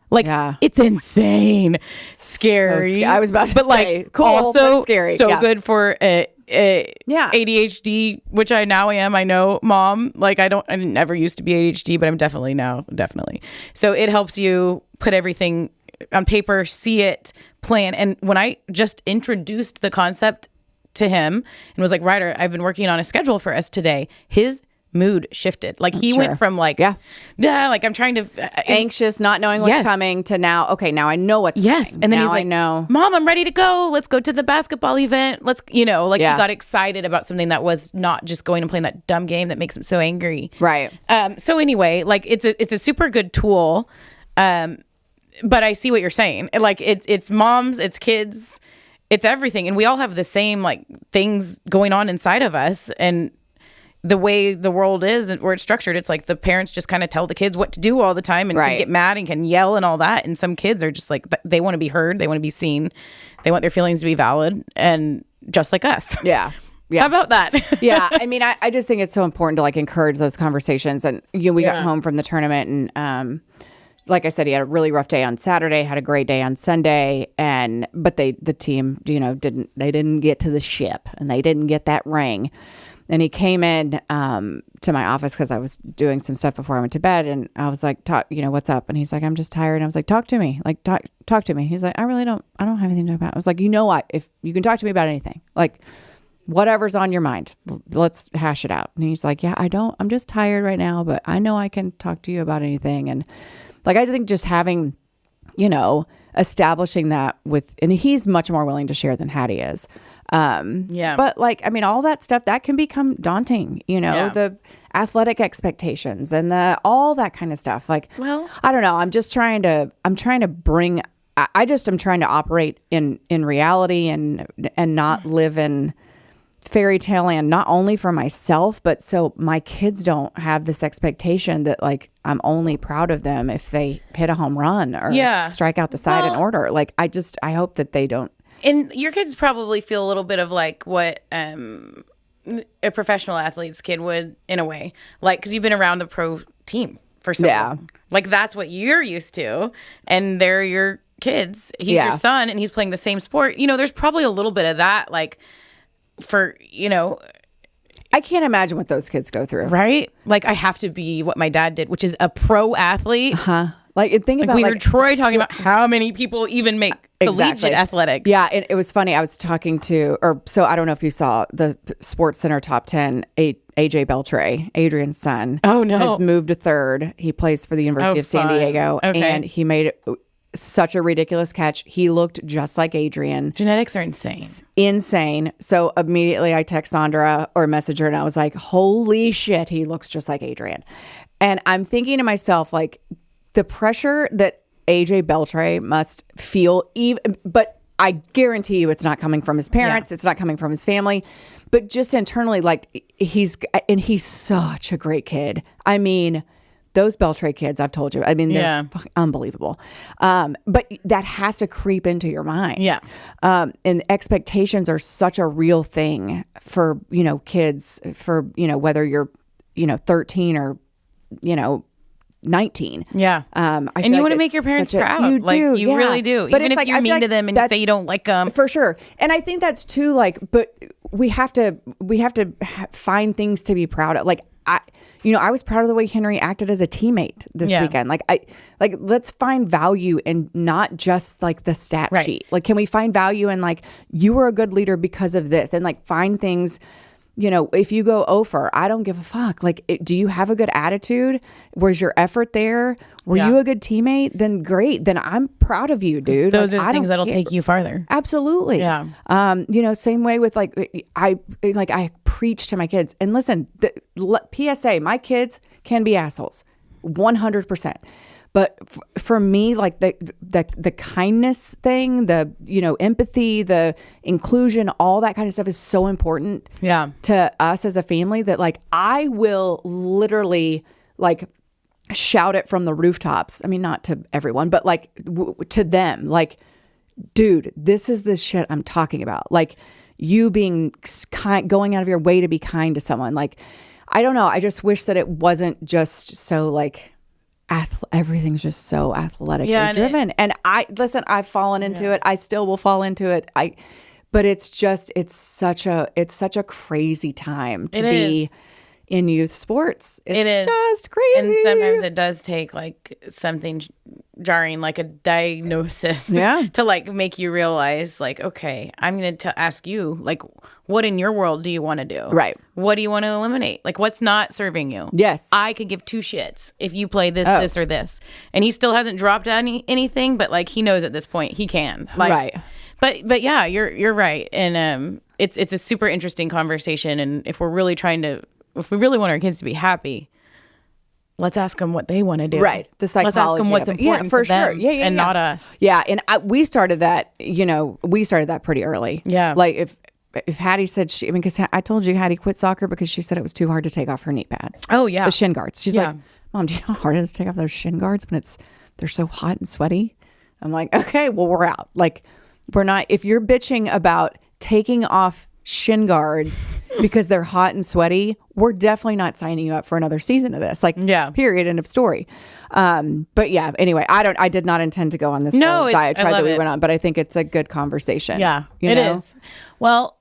Like, it's insane. Scary. I was about to say, cool, also scary. So good for ADHD, which I now am. I know, mom. Like, I never used to be ADHD, but I'm definitely now. Definitely. So it helps you put everything on paper, see it, plan. And when I just introduced the concept to him and was like, Ryder, I've been working on a schedule for us today. His mood shifted. Like he went from like, like I'm trying to anxious, not knowing what's coming to now, okay, now I know what's coming. And then now he's like, I know, Mom, I'm ready to go. Let's go to the basketball event. Let's, he got excited about something that was not just going and playing that dumb game that makes him so angry. Right. So anyway, like it's a super good tool. But I see what you're saying. Like it's moms, it's kids, it's everything. And we all have the same like things going on inside of us. And the way the world is and where it's structured, it's like the parents just kind of tell the kids what to do all the time and can get mad and can yell and all that. And some kids are just like, they want to be heard. They want to be seen. They want their feelings to be valid. And just like us. Yeah. How about that? Yeah. I mean, I just think it's so important to like encourage those conversations. And we got home from the tournament and, like I said, he had a really rough day on Saturday, had a great day on Sunday, but the team, didn't get to the ship and they didn't get that ring. And he came in to my office because I was doing some stuff before I went to bed. And I was like, what's up? And he's like, I'm just tired. And I was like, talk to me. Like, talk to me. He's like, I don't have anything to talk about. I was like, you know what? If you can talk to me about anything, like whatever's on your mind, let's hash it out. And he's like, yeah, I'm just tired right now, but I know I can talk to you about anything. And like, I think just having, establishing that and he's much more willing to share than Hattie is. But like, I mean, all that stuff that can become daunting, the athletic expectations and all that kind of stuff. Like, well, I don't know. I'm trying to operate in reality and not live in fairy tale land, not only for myself, but so my kids don't have this expectation that like I'm only proud of them if they hit a home run or strike out the side in order. Like I hope that they don't. And your kids probably feel a little bit of like what a professional athlete's kid would in a way, like because you've been around the pro team for so long. Like that's what you're used to, and they're your kids. He's your son, and he's playing the same sport. There's probably a little bit of that, like. I can't imagine what those kids go through. Right? Like I have to be what my dad did, which is a pro athlete. Like think about we heard Troy talking about how many people even make collegiate athletics. Yeah, it was funny. I was talking to, I don't know if you saw the Sports Center top 10, AJ Beltre, Adrian's son. Oh no, has moved to third. He plays for the University of San Diego, and he made such a ridiculous catch. He looked just like Adrian. Genetics are insane. So immediately I text Sandra or message her and I was like, holy shit, he looks just like Adrian. And I'm thinking to myself, like the pressure that AJ Beltre must feel, but I guarantee you it's not coming from his parents. It's not coming from his family, but just internally, like he's such a great kid. I mean, those Beltray kids, I've told you, I mean, they're unbelievable. But that has to creep into your mind. Yeah. And expectations are such a real thing for, kids, for, whether you're, 13 or, 19. Yeah. And you want to make your parents proud. You really do. But even if you're mean to them and you say you don't like them. For sure. And I think that's too, but we have to find things to be proud of. I was proud of the way Henry acted as a teammate this weekend. Let's find value in not just the stat sheet. Can we find value in you were a good leader because of this, and find things. If you go over, I don't give a fuck. Do you have a good attitude? Was your effort there? Were you a good teammate? Then great. Then I'm proud of you, dude. Those are the things that'll take you farther. Absolutely. Yeah. Same way with I preach to my kids, and listen, PSA, my kids can be assholes, 100%. But for me, the kindness thing, the empathy, the inclusion, all that kind of stuff is so important to us as a family that I will literally shout it from the rooftops. I mean, not to everyone, but to them, dude, this is the shit I'm talking about. You being kind, going out of your way to be kind to someone. I don't know. I just wish that it wasn't just so everything's just so athletically driven. And I've fallen into it. I still will fall into it. But it's such a crazy time to be in youth sports. It's just crazy. And sometimes it does take something jarring, like a diagnosis to make you realize okay, I'm going to ask you what in your world do you want to do? Right. What do you want to eliminate? What's not serving you? Yes. I could give two shits if you play this or this. And he still hasn't dropped anything, but he knows at this point he can. Right. But yeah, you're right. And it's a super interesting conversation. And if we really want our kids to be happy, let's ask them what they want to do. Right. The psychology. Let's ask them what's important for to them sure. and not us. Yeah. And we started that, pretty early. Yeah. If Hattie said because I told you Hattie quit soccer because she said it was too hard to take off her knee pads. Oh, yeah. The shin guards. She's like, Mom, do you know how hard it is to take off those shin guards when they're so hot and sweaty? I'm like, okay, well, we're out. We're not, if you're bitching about taking off shin guards because they're hot and sweaty, we're definitely not signing you up for another season of this. Period, end of story. But yeah, anyway, I did not intend to go on this diatribe that we went on, but I think it's a good conversation. Yeah, it is. Well,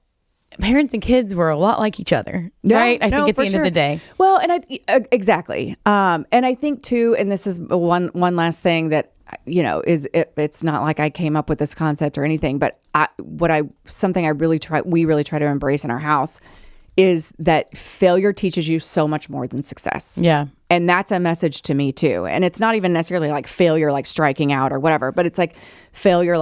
parents and kids were a lot like each other, right? I think at the end of the day. Well, and exactly. And I think too, and this is one last thing that, it's not like I came up with this concept or anything, but we really try to embrace in our house is that failure teaches you so much more than success. Yeah. And that's a message to me too. And it's not even necessarily failure, striking out or whatever, but it's failure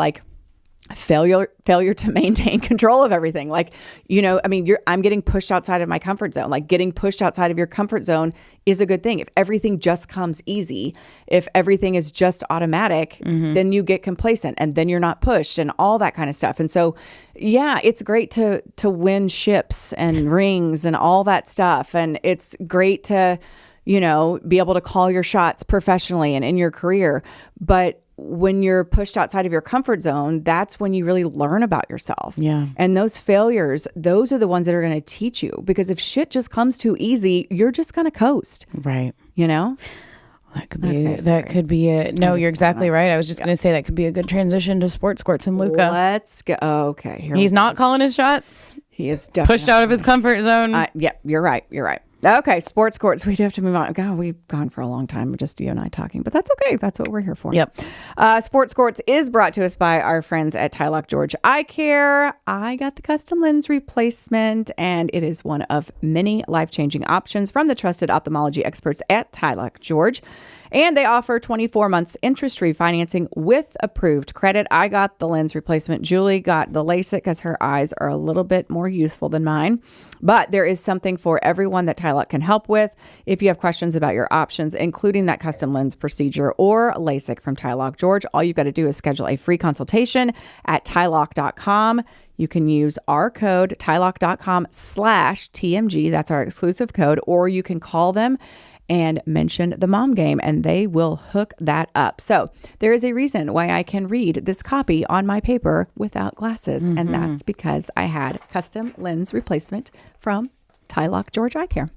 to maintain control of everything. I'm getting pushed outside of my comfort zone. Getting pushed outside of your comfort zone is a good thing. If everything just comes easy, if everything is just automatic, then you get complacent and then you're not pushed and all that kind of stuff. And so, yeah, it's great to win ships and rings and all that stuff. And it's great to, be able to call your shots professionally and in your career. But when you're pushed outside of your comfort zone, that's when you really learn about yourself. Yeah. And those failures, those are the ones that are going to teach you, because if shit just comes too easy, you're just going to coast. Right. That could be it. No, you're exactly right. I was just going to say that could be a good transition to sports courts and Luka. Let's go. Okay. He's not calling his shots. He is definitely pushed out of his comfort zone. Yep. You're right. Okay, sports courts. We do have to move on. God, we've gone for a long time, just you and I talking, but that's okay. That's what we're here for. Yep. Sports courts is brought to us by our friends at Tylock George Eye Care. I got the custom lens replacement, and it is one of many life-changing options from the trusted ophthalmology experts at Tylock George. And they offer 24 months interest-free financing with approved credit. I got the lens replacement. Julie got the LASIK because her eyes are a little bit more youthful than mine. But there is something for everyone that Tylock can help with. If you have questions about your options, including that custom lens procedure or LASIK from Tylock George, all you've got to do is schedule a free consultation at tylock.com. You can use our code, tylock.com/TMG. That's our exclusive code. Or you can call them and mention the mom game, and they will hook that up. So there is a reason why I can read this copy on my paper without glasses, and that's because I had custom lens replacement from Tylock George Eye Care.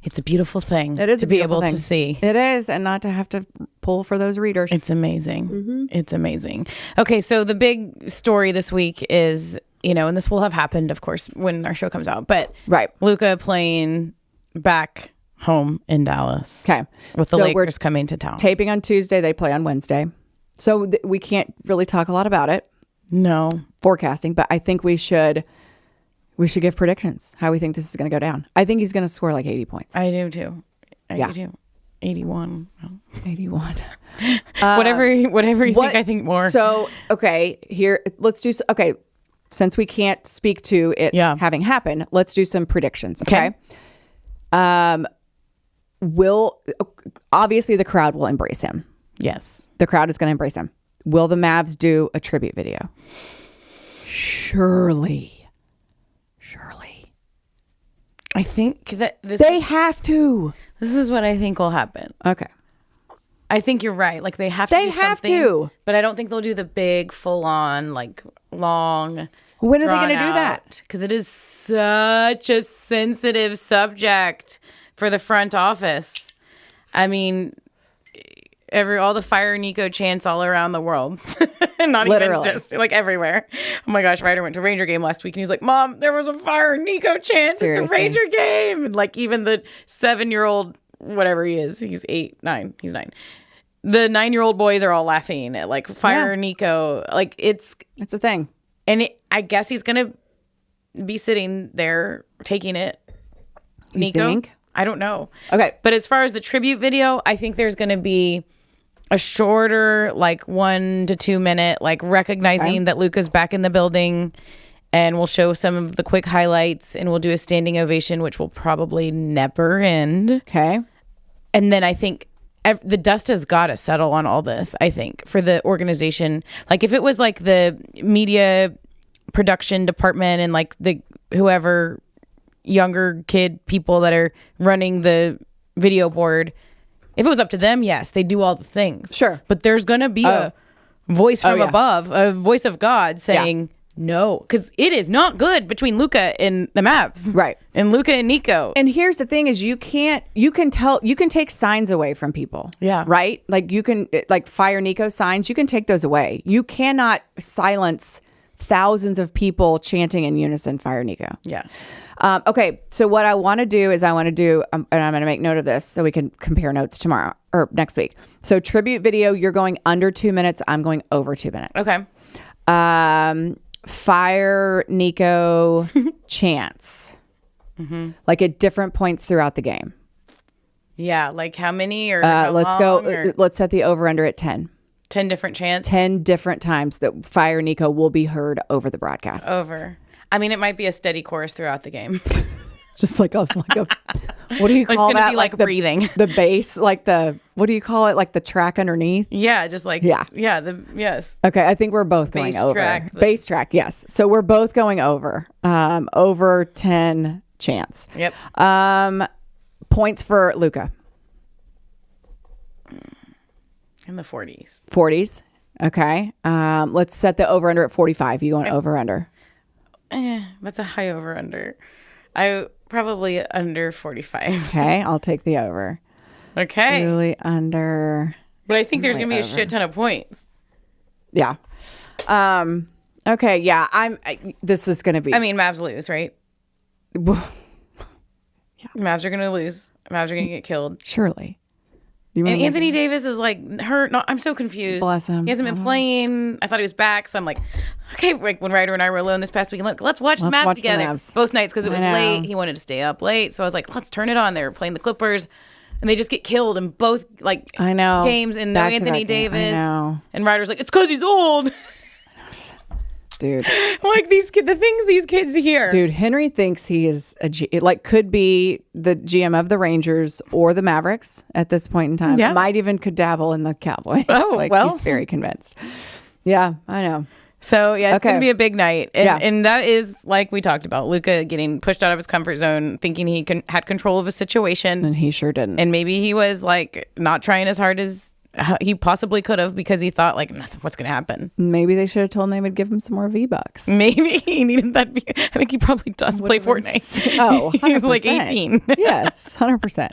It's a beautiful thing. It is to be able to see. It is, and not to have to pull for those readers. It's amazing. It's amazing. Okay, so the big story this week is, and this will have happened, of course, when our show comes out, but Luka playing back home in Dallas. Okay. With the Lakers coming to town. Taping on Tuesday, they play on Wednesday. So we can't really talk a lot about it. No. Forecasting, but I think we should give predictions, how we think this is going to go down. I think he's going to score like 80 points. I do too. I do too. 81. 81. Whatever you think, I think more. So, okay, here, let's do, since we can't speak to it having happened, let's do some predictions, okay? Obviously the crowd will embrace him. Yes. The crowd is going to embrace him. Will the Mavs do a tribute video? Surely. I think that they have to. This is what I think will happen. Okay. I think you're right. Like they have to do something, but I don't think they'll do the big full on like long. When are they going to do that? Because it is such a sensitive subject for the front office. I mean, all the fire Nico chants all around the world. Not literally. Even just like everywhere. Oh my gosh, Ryder went to a Ranger game last week and he was like, Mom, there was a fire Nico chant at the Ranger game. And like even the 7-year-old, whatever he is, he's 9. The 9-year-old boys are all laughing at like fire Nico. Like it's a thing. And I guess he's going to be sitting there taking it. Nico? You think? I don't know. Okay. But as far as the tribute video, I think there's going to be a shorter, like 1 to 2 minute, like recognizing that Luka's back in the building, and we'll show some of the quick highlights, and we'll do a standing ovation, which will probably never end. Okay. And then I think the dust has got to settle on all this, I think, for the organization. Like if it was like the media production department and like the whoever younger kid people that are running the video board, if it was up to them, yes, they do all the things. Sure. But there's going to be a voice from above, a voice of God saying no, because it is not good between Luka and the Mavs. Right. And Luka and Nico. And here's the thing is you can take signs away from people. Yeah. Right? Like you can, like fire Nico signs, you can take those away. You cannot silence thousands of people chanting in unison, fire Nico. Yeah. Okay, so what I want to do is and I'm going to make note of this so we can compare notes tomorrow or next week. So tribute video, you're going under 2 minutes. I'm going over 2 minutes. Okay. Fire Nico chants, like at different points throughout the game. Yeah, like how many or let's set the over under at 10. 10 different chants? 10 different times that fire Nico will be heard over the broadcast. I mean, it might be a steady chorus throughout the game. Just like a what do you call that? Be like breathing. The bass, like what do you call it? Like the track underneath? Yeah, just like, yes. Okay, I think we're both going bass over. Bass track, yes. So we're both going over. Over 10 chants. Yep. Points for Luka. In the 40s. 40s. Okay. Let's set the over under at 45. You going over under? That's a high over under. I probably under 45. Okay, I'll take the over. Okay. Really under. But I think there's going to be a shit ton of points. Yeah. Okay, yeah. This is going to be. I mean, Mavs lose, right? Yeah. Mavs are going to lose. Mavs are going to get killed. Surely. And Anthony Davis is like hurt. No, I'm so confused. Bless him. He hasn't been playing. I thought he was back. So I'm like, okay, like when Ryder and I were alone this past weekend, let's watch the Mavs together. Both nights because it was late. He wanted to stay up late. So I was like, let's turn it on. They were playing the Clippers and they just get killed in both games and no Anthony Davis. I know. And Ryder's like, it's because he's old. Dude. Like the things these kids hear. Dude, Henry thinks he is could be the GM of the Rangers or the Mavericks at this point in time. Yeah. Might even could dabble in the Cowboys. Oh, He's very convinced. Yeah, I know. So, yeah, it's Okay. going to be a big night. And that is, like we talked about, Luka getting pushed out of his comfort zone, thinking he had control of a situation. And he sure didn't. And maybe he was, like, not trying as hard as he possibly could have because he thought, like, nothing, what's going to happen? Maybe they should have told him they would give him some more V-Bucks. Maybe he needed that. I think he probably does play Fortnite. Oh, 100%. He's like 18. Yes, 100%.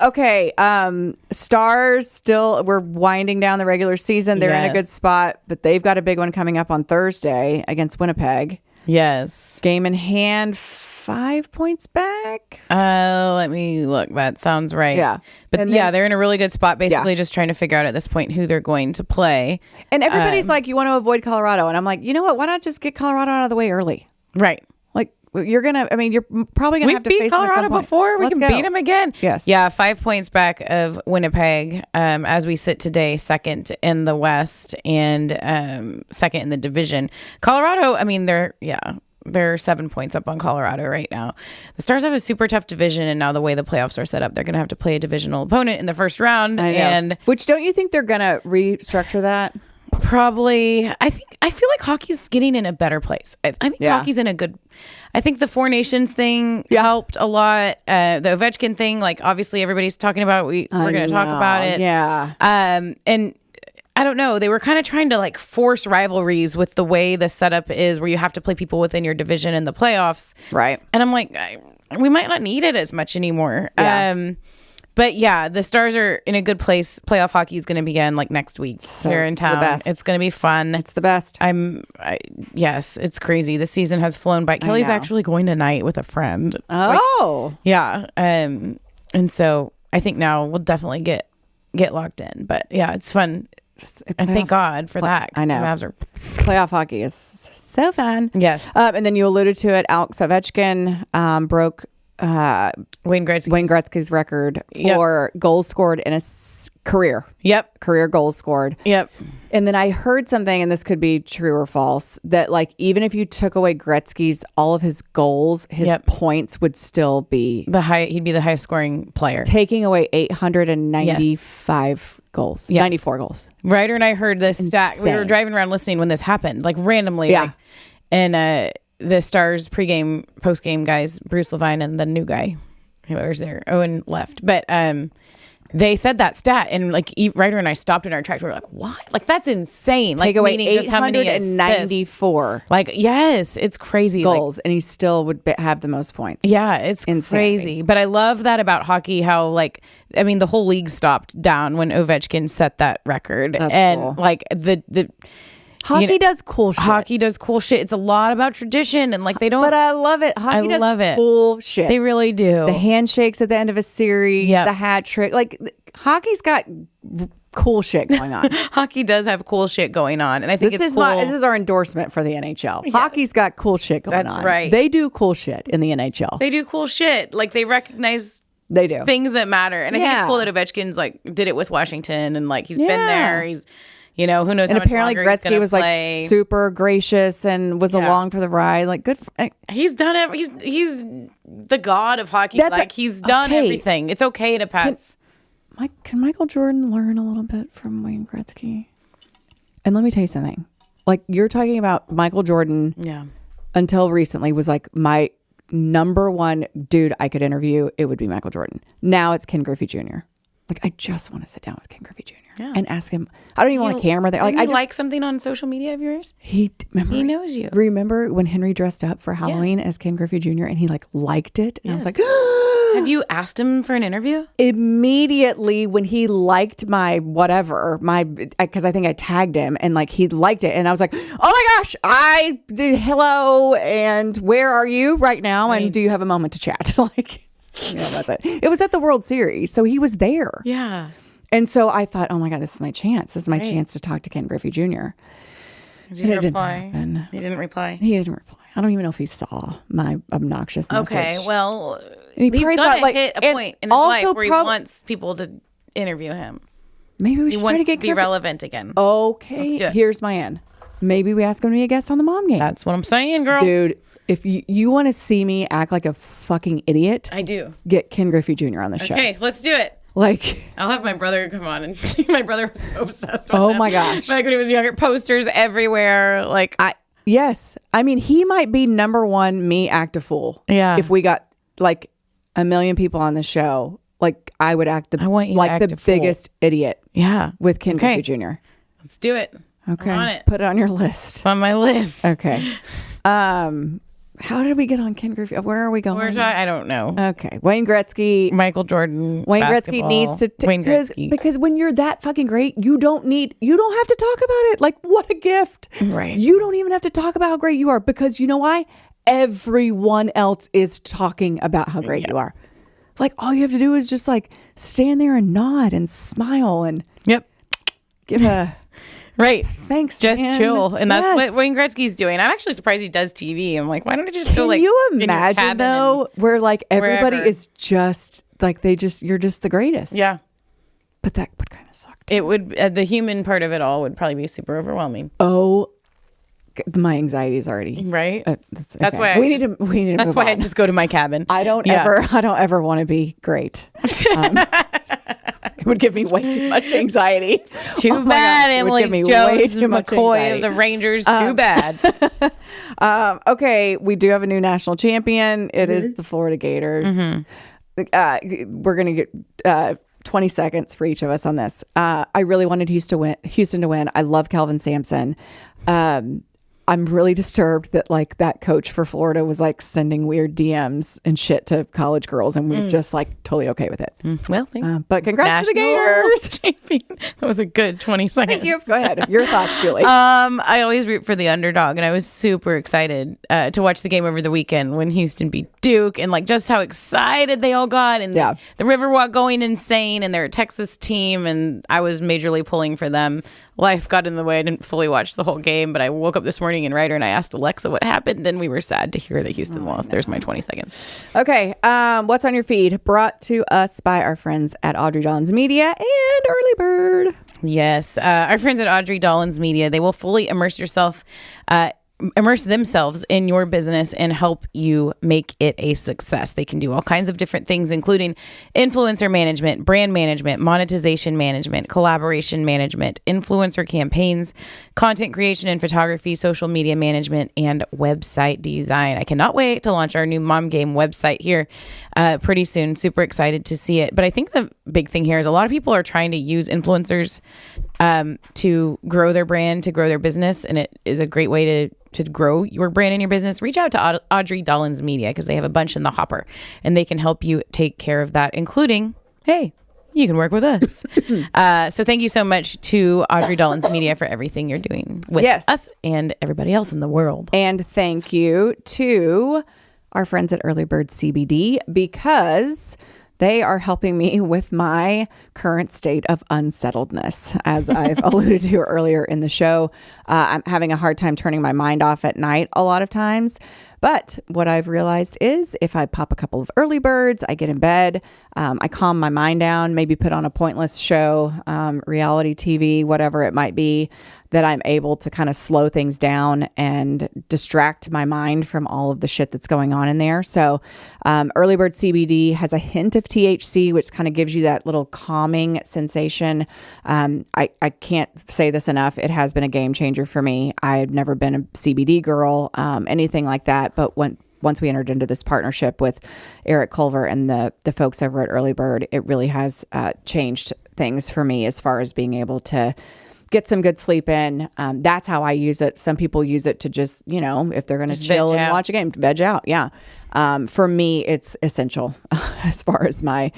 Okay. Stars still, we're winding down the regular season. They're in a good spot, but they've got a big one coming up on Thursday against Winnipeg. Yes. Game in hand, 5 points back. Let me look. That sounds right. Yeah. But And then, they're in a really good spot, basically just trying to figure out at this point who they're going to play. And everybody's like, you want to avoid Colorado. And I'm like, you know what? Why not just get Colorado out of the way early? Right. Like, you're probably going to have to face them at some Colorado point. before. Let's We can go. beat them again. Yes. Yeah, 5 points back of Winnipeg as we sit today, second in the West and second in the division. Colorado, I mean, they're 7 points up on Colorado right now. The Stars have a super tough division, and now the way the playoffs are set up, they're going to have to play a divisional opponent in the first round. I know. And Which, don't you think they're going to restructure that? probably, I feel like hockey's getting in a better place. I think hockey's in a good. I think the Four Nations thing helped a lot. The Ovechkin thing, like obviously everybody's talking about. We're going to talk about it. Yeah. And I don't know. They were kind of trying to like force rivalries with the way the setup is, where you have to play people within your division in the playoffs. Right. And I'm like, we might not need it as much anymore. Yeah. But yeah, the Stars are in a good place. Playoff hockey is going to begin like next week here in town. The best. It's going to be fun. It's the best. Yes, it's crazy. The season has flown by. Kelly's actually going tonight with a friend. Oh. Yeah. And so I think now we'll definitely get locked in. But yeah, it's fun. And thank God for that. I know. The Mavs are playoff hockey is so fun. Yes. And then you alluded to it. Alex Ovechkin broke Wayne Gretzky's record for goals scored in a career. Yep. Career goals scored. Yep. And then I heard something, and this could be true or false, that like even if you took away Gretzky's all of his goals, his points would still be he'd be the highest scoring player. Taking away 895 goals. 94 goals. Ryder and I heard this stat. We were driving around listening when this happened, like randomly. Yeah. Like, and the Stars pregame, postgame guys, Bruce Levine and the new guy, whoever's there, Owen left. But they said that stat, and like Ryder and I stopped in our tracks. We were like, "What? Like that's insane!" Take like away just how many 894 like yes, it's crazy goals, and he still would have the most points. Yeah, it's crazy. But I love that about hockey. How like I mean, the whole league stopped down when Ovechkin set that record, and cool. like the. Hockey does cool shit. Hockey does cool shit. It's a lot about tradition, and like they don't. But I love it. Hockey does cool shit. They really do. The handshakes at the end of a series, the hat trick. Like hockey's got cool shit going on. Hockey does have cool shit going on, and I think this is our endorsement for the NHL. Yes. Hockey's got cool shit going on. That's right. They do cool shit in the NHL. They do cool shit. Like they recognize. They do things that matter, and I think it's cool that Ovechkin's like did it with Washington, and like he's been there. He's. You know, who knows? And how much apparently Gretzky was play. like super gracious and was along for the ride. Like good. He's done it. He's the god of hockey. He's done everything. It's okay to pass. Can Michael Jordan learn a little bit from Wayne Gretzky? And let me tell you something. Like you're talking about Michael Jordan. Yeah. Until recently was like my number one dude I could interview. It would be Michael Jordan. Now it's Ken Griffey Jr. Like I just want to sit down with Ken Griffey Jr. And ask him. I don't even want a camera there. Like I like something on social media of yours. He knows you. Remember when Henry dressed up for Halloween as Ken Griffey Jr. and he like liked it, and I was like, have you asked him for an interview? Immediately when he liked my whatever, because I think I tagged him and like he liked it, and I was like, oh my gosh, I did hello, and where are you right now, and do you have a moment to chat? Like. That's it. It was at the World Series, so he was there. Yeah. And so I thought, oh my God, this is my chance. This is my chance to talk to Ken Griffey Jr. Did he reply? He didn't reply. He didn't reply. I don't even know if he saw my obnoxious message. Okay, well, he's gonna hit a point in his life where he wants people to interview him. Maybe we should try to get be relevant again. Okay, here's my end. Maybe we ask him to be a guest on the Mom Game. That's what I'm saying, girl. Dude. If you want to see me act like a fucking idiot, I do. Get Ken Griffey Jr. on the show. Okay, let's do it. Like, I'll have my brother come on, and my brother was so obsessed with oh them. my gosh. Like when he was younger, posters everywhere. Like, yes. I mean, he might be number one me act a fool. Yeah. If we got like 1 million people on the show, like I would act the biggest idiot. Yeah. With Ken Griffey Jr. Let's do it. Okay. I'm on it. Put it on your list. It's on my list. Okay. How did we get on Ken Griffey? Where are we going? I don't know. Okay. Wayne Gretzky. Michael Jordan. Wayne Gretzky needs to because when you're that fucking great, you don't have to talk about it. Like, what a gift. Right. You don't even have to talk about how great you are, because you know why? Everyone else is talking about how great you are. Like, all you have to do is just like stand there and nod and smile and give a right. Thanks, just man. chill. And that's what Wayne Gretzky's doing. I'm actually surprised he does TV. I'm like, why don't you just go like, can you imagine though, where like everybody is just like, you're just the greatest. Yeah. But that would kind of suck. It would, the human part of it all would probably be super overwhelming. Oh, my anxiety is already right. That's why we need to. That's why I just go to my cabin. I don't ever want to be great. It would give me way too much anxiety. Too bad, Emily Jones McCoy of the Rangers. Too bad. Okay, we do have a new national champion. It is the Florida Gators. We're gonna get 20 seconds for each of us on this. I really wanted Houston to win. I love Calvin Sampson. I'm really disturbed that like that coach for Florida was like sending weird DMs and shit to college girls, and we're just like totally okay with it. Well, but congrats to the Gators. That was a good 20 seconds. Thank you. Go ahead. Your thoughts, Julie. I always root for the underdog, and I was super excited to watch the game over the weekend when Houston beat Duke, and like just how excited they all got, and the Riverwalk going insane, and they're a Texas team, and I was majorly pulling for them. Life got in the way. I didn't fully watch the whole game, but I woke up this morning in Ryder and I asked Alexa what happened, and we were sad to hear that Houston lost. There's my 20 seconds. Okay. What's on your feed? Brought to us by our friends at Audrey Dollins Media and Early Bird. Yes. Our friends at Audrey Dollins Media, they will fully immerse themselves in your business and help you make it a success. They can do all kinds of different things, including influencer management, brand management, monetization management, collaboration management, influencer campaigns, content creation and photography, social media management, and website design. I cannot wait to launch our new Mom Game website here pretty soon. Super excited to see it. But I think the big thing here is a lot of people are trying to use influencers to grow their brand, to grow their business. And it is a great way to grow your brand and your business. Reach out to Audrey Dollins Media, because they have a bunch in the hopper and they can help you take care of that, including, hey, you can work with us. So thank you so much to Audrey Dollins Media for everything you're doing with us and everybody else in the world. And thank you to our friends at Early Bird CBD, because they are helping me with my current state of unsettledness. As I've alluded to earlier in the show, I'm having a hard time turning my mind off at night a lot of times. But what I've realized is if I pop a couple of early birds, I get in bed, I calm my mind down, maybe put on a pointless show, reality TV, whatever it might be, that I'm able to kind of slow things down and distract my mind from all of the shit that's going on in there. So Early Bird CBD has a hint of THC, which kind of gives you that little calming sensation. I can't say this enough. It has been a game changer for me. I've never been a CBD girl, anything like that. But once we entered into this partnership with Eric Culver and the folks over at Early Bird, it really has changed things for me as far as being able to get some good sleep in. That's how I use it. Some people use it to just, if they're going to chill and watch a game, veg out. Yeah. For me, it's essential as far as my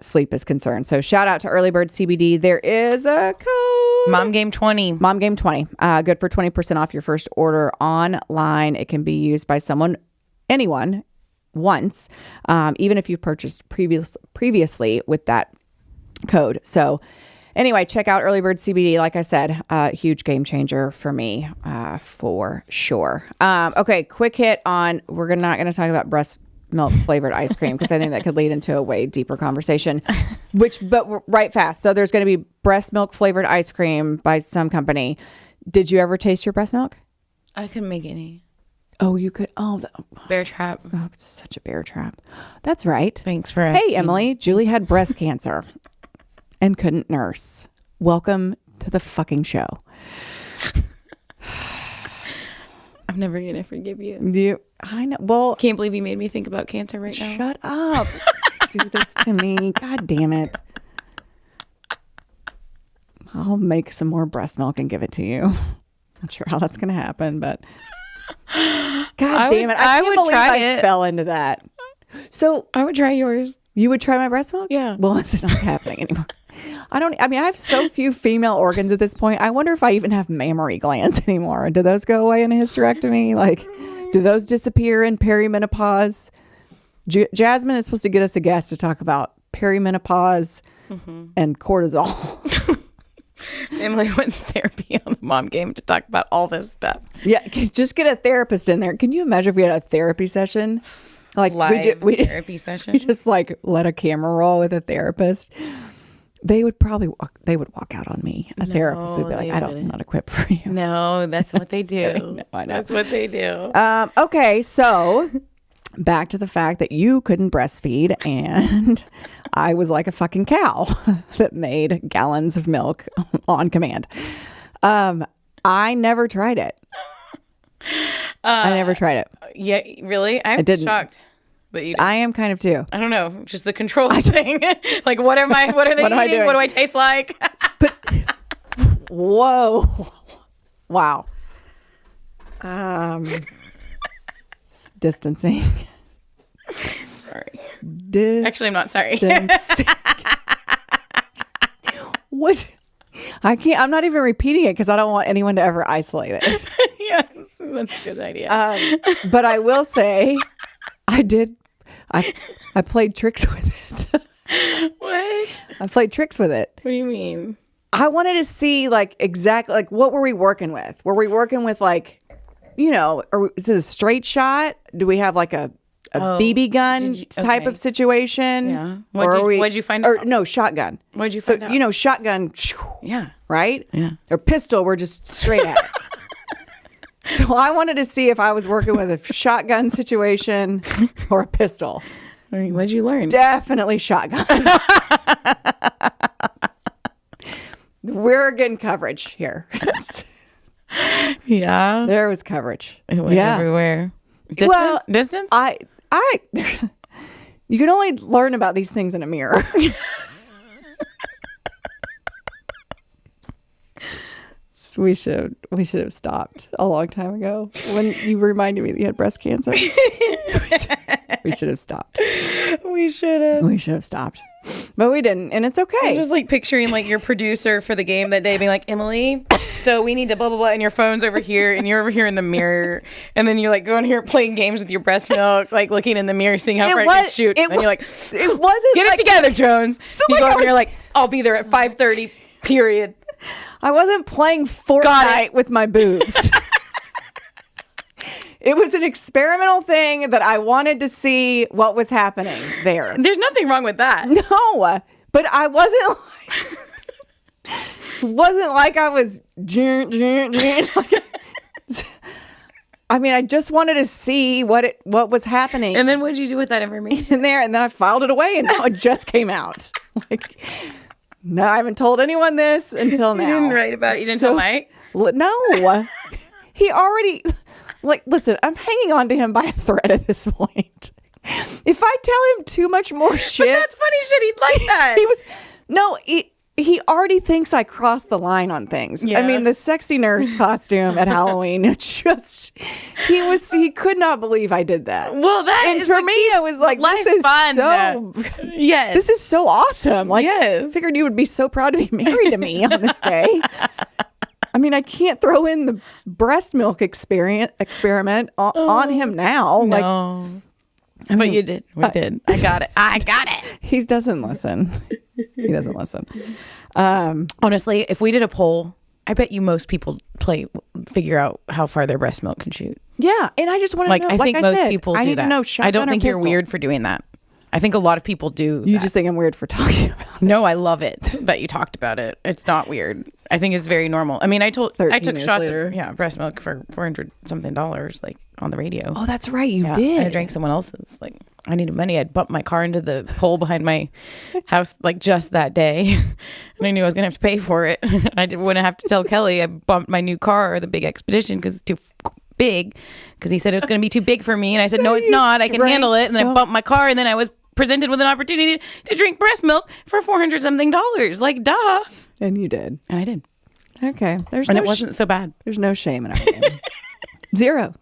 sleep is concerned. So shout out to Early Bird CBD. There is a code. Mom Game 20. Mom Game 20. Good for 20% off your first order online. It can be used by anyone once, even if you purchased previously with that code. So anyway, check out Early Bird CBD. Like I said, huge game changer for me, for sure. Okay, quick hit on, we're not going to talk about breast milk flavored ice cream, because I think that could lead into a way deeper conversation, but right fast. So there's going to be breast milk flavored ice cream by some company. Did you ever taste your breast milk? I couldn't make any. Oh, you could. Oh, bear trap. Oh, it's such a bear trap. That's right. Thanks for asking. Hey, Emily, Julie had breast cancer. and couldn't nurse. Welcome to the fucking show. I'm never going to forgive you. I know. Well, Can't believe you made me think about cancer right now. shut up. Do this to me. God damn it. I'll make some more breast milk and give it to you. Not sure how that's going to happen, but God damn it. I can't believe I fell into that. So I would try yours. You would try my breast milk? Yeah. Well, it's not happening anymore. I have so few female organs at this point. I wonder if I even have mammary glands anymore. Do those go away in a hysterectomy? Like, do those disappear in perimenopause? Jasmine is supposed to get us a guest to talk about perimenopause and cortisol. Emily went to therapy on the mom game to talk about all this stuff. Yeah, just get a therapist in there. Can you imagine if we had a therapy session? Like we therapy session? We just like let a camera roll with a therapist. They would walk out on me. A therapist would be like, I'm not equipped for you. No, that's what they do. I know. That's what they do. Okay, so back to the fact that you couldn't breastfeed and I was like a fucking cow that made gallons of milk on command. I never tried it. I never tried it. Yeah, really? I'm shocked that you did. I am kind of too. I don't know, just the control thing. Like, what are they eating? What do I taste like? But whoa. Wow. Distancing. Sorry. Actually, I'm not sorry. What? I can't. I'm not even repeating it because I don't want anyone to ever isolate it. Yes, that's a good idea. But I will say, I played tricks with it. What? I played tricks with it. What do you mean? I wanted to see exactly what were we working with? Were we working with is this a straight shot? Do we have like a BB gun type of situation? Yeah. What'd you find out? Or no, shotgun. What'd you find out? So, shotgun. Yeah. Right? Yeah. Or pistol, we're just straight at it. So I wanted to see if I was working with a shotgun situation or a pistol. What'd you learn? Definitely shotgun. We're getting coverage here. Yeah. There was coverage. It went everywhere. Distance? You can only learn about these things in a mirror. We should have stopped a long time ago when you reminded me that you had breast cancer. We should have stopped. We should have stopped. But we didn't, and it's okay. I'm just picturing your producer for the game that day being like, Emily, so we need to blah blah blah, and your phone's over here and you're over here in the mirror, and then you're going here playing games with your breast milk, looking in the mirror, seeing how far you can shoot, and you're like, it wasn't get it together, Jones. So you go over here I'll be there at 5:30, period. I wasn't playing Fortnite with my boobs. It was an experimental thing that I wanted to see what was happening there. There's nothing wrong with that. No, but I wasn't like I was. I just wanted to see what was happening. And then what did you do with that information in there? And then I filed it away, and now it just came out. No, I haven't told anyone this until now. You didn't write about it. You didn't tell Mike? No. He already... listen, I'm hanging on to him by a thread at this point. If I tell him too much more shit... But that's funny shit. He'd like that. He already thinks I crossed the line on things. Yeah. The sexy nurse costume at Halloween, he could not believe I did that. Well, and for me, it was this is fun. This is so awesome. I figured you would be so proud to be married to me on this day. I can't throw in the breast milk experiment on him now. No. But you did. We did. I got it. He doesn't listen. He doesn't listen. Honestly, if we did a poll, I bet you most people figure out how far their breast milk can shoot. Yeah. And I just want to know. I think most people do that. I need to know shotgun I don't think or you're weird for doing that. I think a lot of people do. You just think I'm weird for talking about it. No, I love it that you talked about it. It's not weird. I think it's very normal. I took shots of breast milk for $400 something on the radio. Oh, that's right. You did. I drank someone else's. I needed money. I'd bumped my car into the pole behind my house like just that day. And I knew I was going to have to pay for it. I didn't want to have to tell Kelly I bumped my new car, the big Expedition, because it's too big. Because he said it was going to be too big for me. And I said, no, it's not. I can handle it. And then I bumped my car. And then I was presented with an opportunity to drink breast milk for $400 something. Like, duh. And you did. And I did. Okay. And it wasn't so bad. There's no shame in our game. Zero.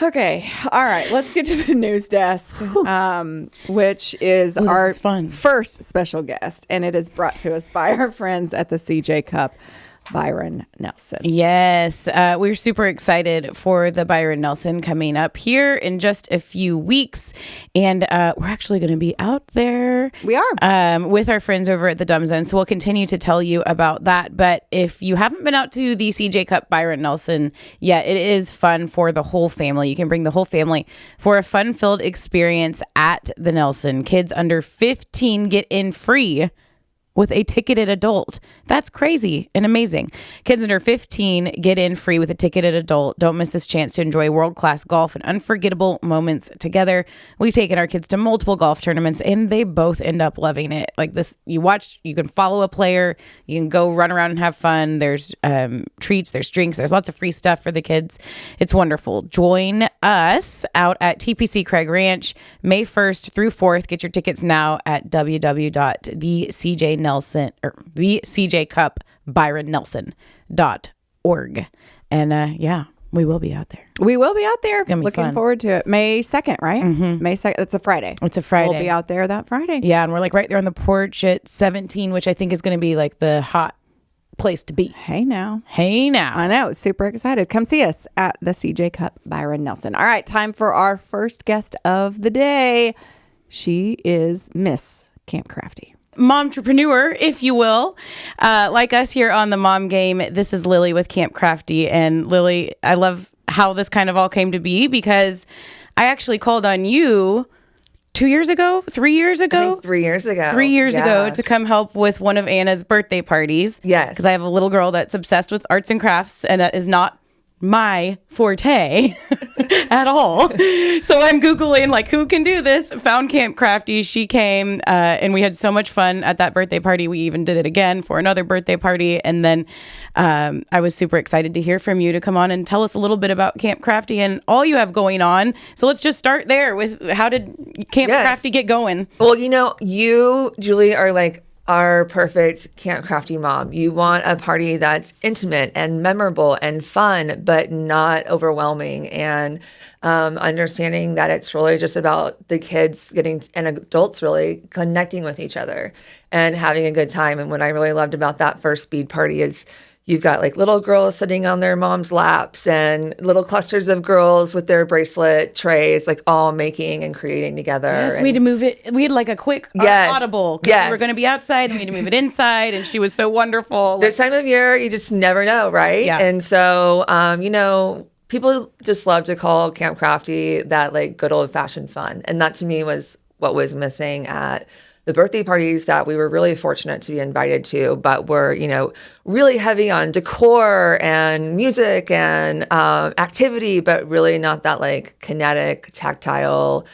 Okay. All right. Let's get to the news desk, which is our first special guest. And it is brought to us by our friends at the CJ Cup, Byron Nelson. Yes. We're super excited for the Byron Nelson coming up here in just a few weeks. And we're actually going to be out there. We are. With our friends over at the Dumb Zone. So we'll continue to tell you about that. But if you haven't been out to the CJ Cup Byron Nelson yet, it is fun for the whole family. You can bring the whole family for a fun-filled experience at the Nelson. Kids under 15 get in free with a ticketed adult. That's crazy and amazing. Kids under 15 get in free with a ticketed adult. Don't miss this chance to enjoy world-class golf and unforgettable moments together. We've taken our kids to multiple golf tournaments and they both end up loving it. Like this, you can follow a player, you can go run around and have fun. There's treats, there's drinks, there's lots of free stuff for the kids. It's wonderful. Join us out at TPC Craig Ranch, May 1st through 4th. Get your tickets now at the CJ Cup Byron Nelson.org. And we will be out there. We will be out there. It's gonna be looking fun. forward to it. May 2nd, right? Mm-hmm. May 2nd. It's a Friday. It's a Friday. We'll be out there that Friday. Yeah, and we're like right there on the porch at 17, which I think is going to be like the hot place to be. Hey now. I know. Super excited. Come see us at the CJ Cup Byron Nelson. All right. Time for our first guest of the day. She is Miss Camp Crafty. Momtrepreneur, if you will. Like us here on the Mom Game, this is Lily with Camp Crafty. And Lily, I love how this kind of all came to be because I actually called on you 3 years ago? I think 3 years ago. 3 years ago to come help with one of Anna's birthday parties. Yes. Because I have a little girl that's obsessed with arts and crafts, and that is not my forte at all. So I'm Googling like who can do this, found Camp Crafty. She came and we had so much fun at that birthday party. We even did it again for another birthday party. And then I was super excited to hear from you to come on and tell us a little bit about Camp Crafty and all you have going on. So let's just start there with how did Camp Crafty get going? Well, you, Julie, are like our perfect Camp Crafty mom. You want a party that's intimate and memorable and fun, but not overwhelming, and understanding that it's really just about the kids getting and adults really connecting with each other and having a good time. And what I really loved about that first speed party is you've got like little girls sitting on their mom's laps and little clusters of girls with their bracelet trays, like all making and creating together. Yes, we had to move it. We had like a quick audible. Yes. We were going to be outside and we had to move it inside. And she was so wonderful. This time of year, you just never know, right? Yeah. And so, people just love to call Camp Crafty that like good old fashioned fun. And that to me was what was missing at the birthday parties that we were really fortunate to be invited to, but were, really heavy on decor and music and activity, but really not that like kinetic, tactile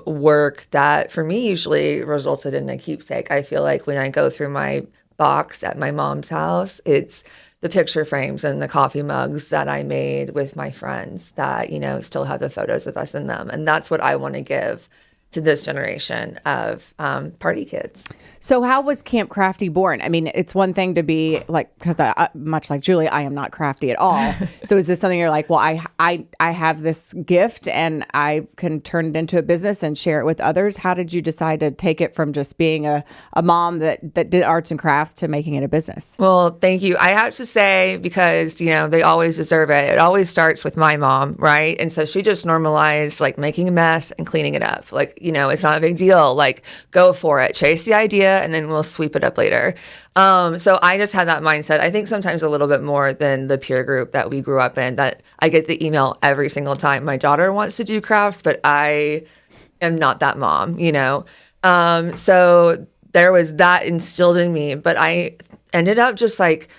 work that for me usually resulted in a keepsake. I feel like when I go through my box at my mom's house, it's the picture frames and the coffee mugs that I made with my friends that, still have the photos of us in them. And that's what I want to give to this generation of party kids. So how was Camp Crafty born? I mean, it's one thing to be like, because much like Julie, I am not crafty at all. So is this something you're like, well, I have this gift and I can turn it into a business and share it with others? How did you decide to take it from just being a mom that did arts and crafts to making it a business? Well, thank you. I have to say, because, they always deserve it. It always starts with my mom, right? And so she just normalized like making a mess and cleaning it up. Like, it's not a big deal. Like, go for it. Chase the idea and then we'll sweep it up later. So I just had that mindset. I think sometimes a little bit more than the peer group that we grew up in, that I get the email every single time. My daughter wants to do crafts, but I am not that mom, So there was that instilled in me, but I ended up just like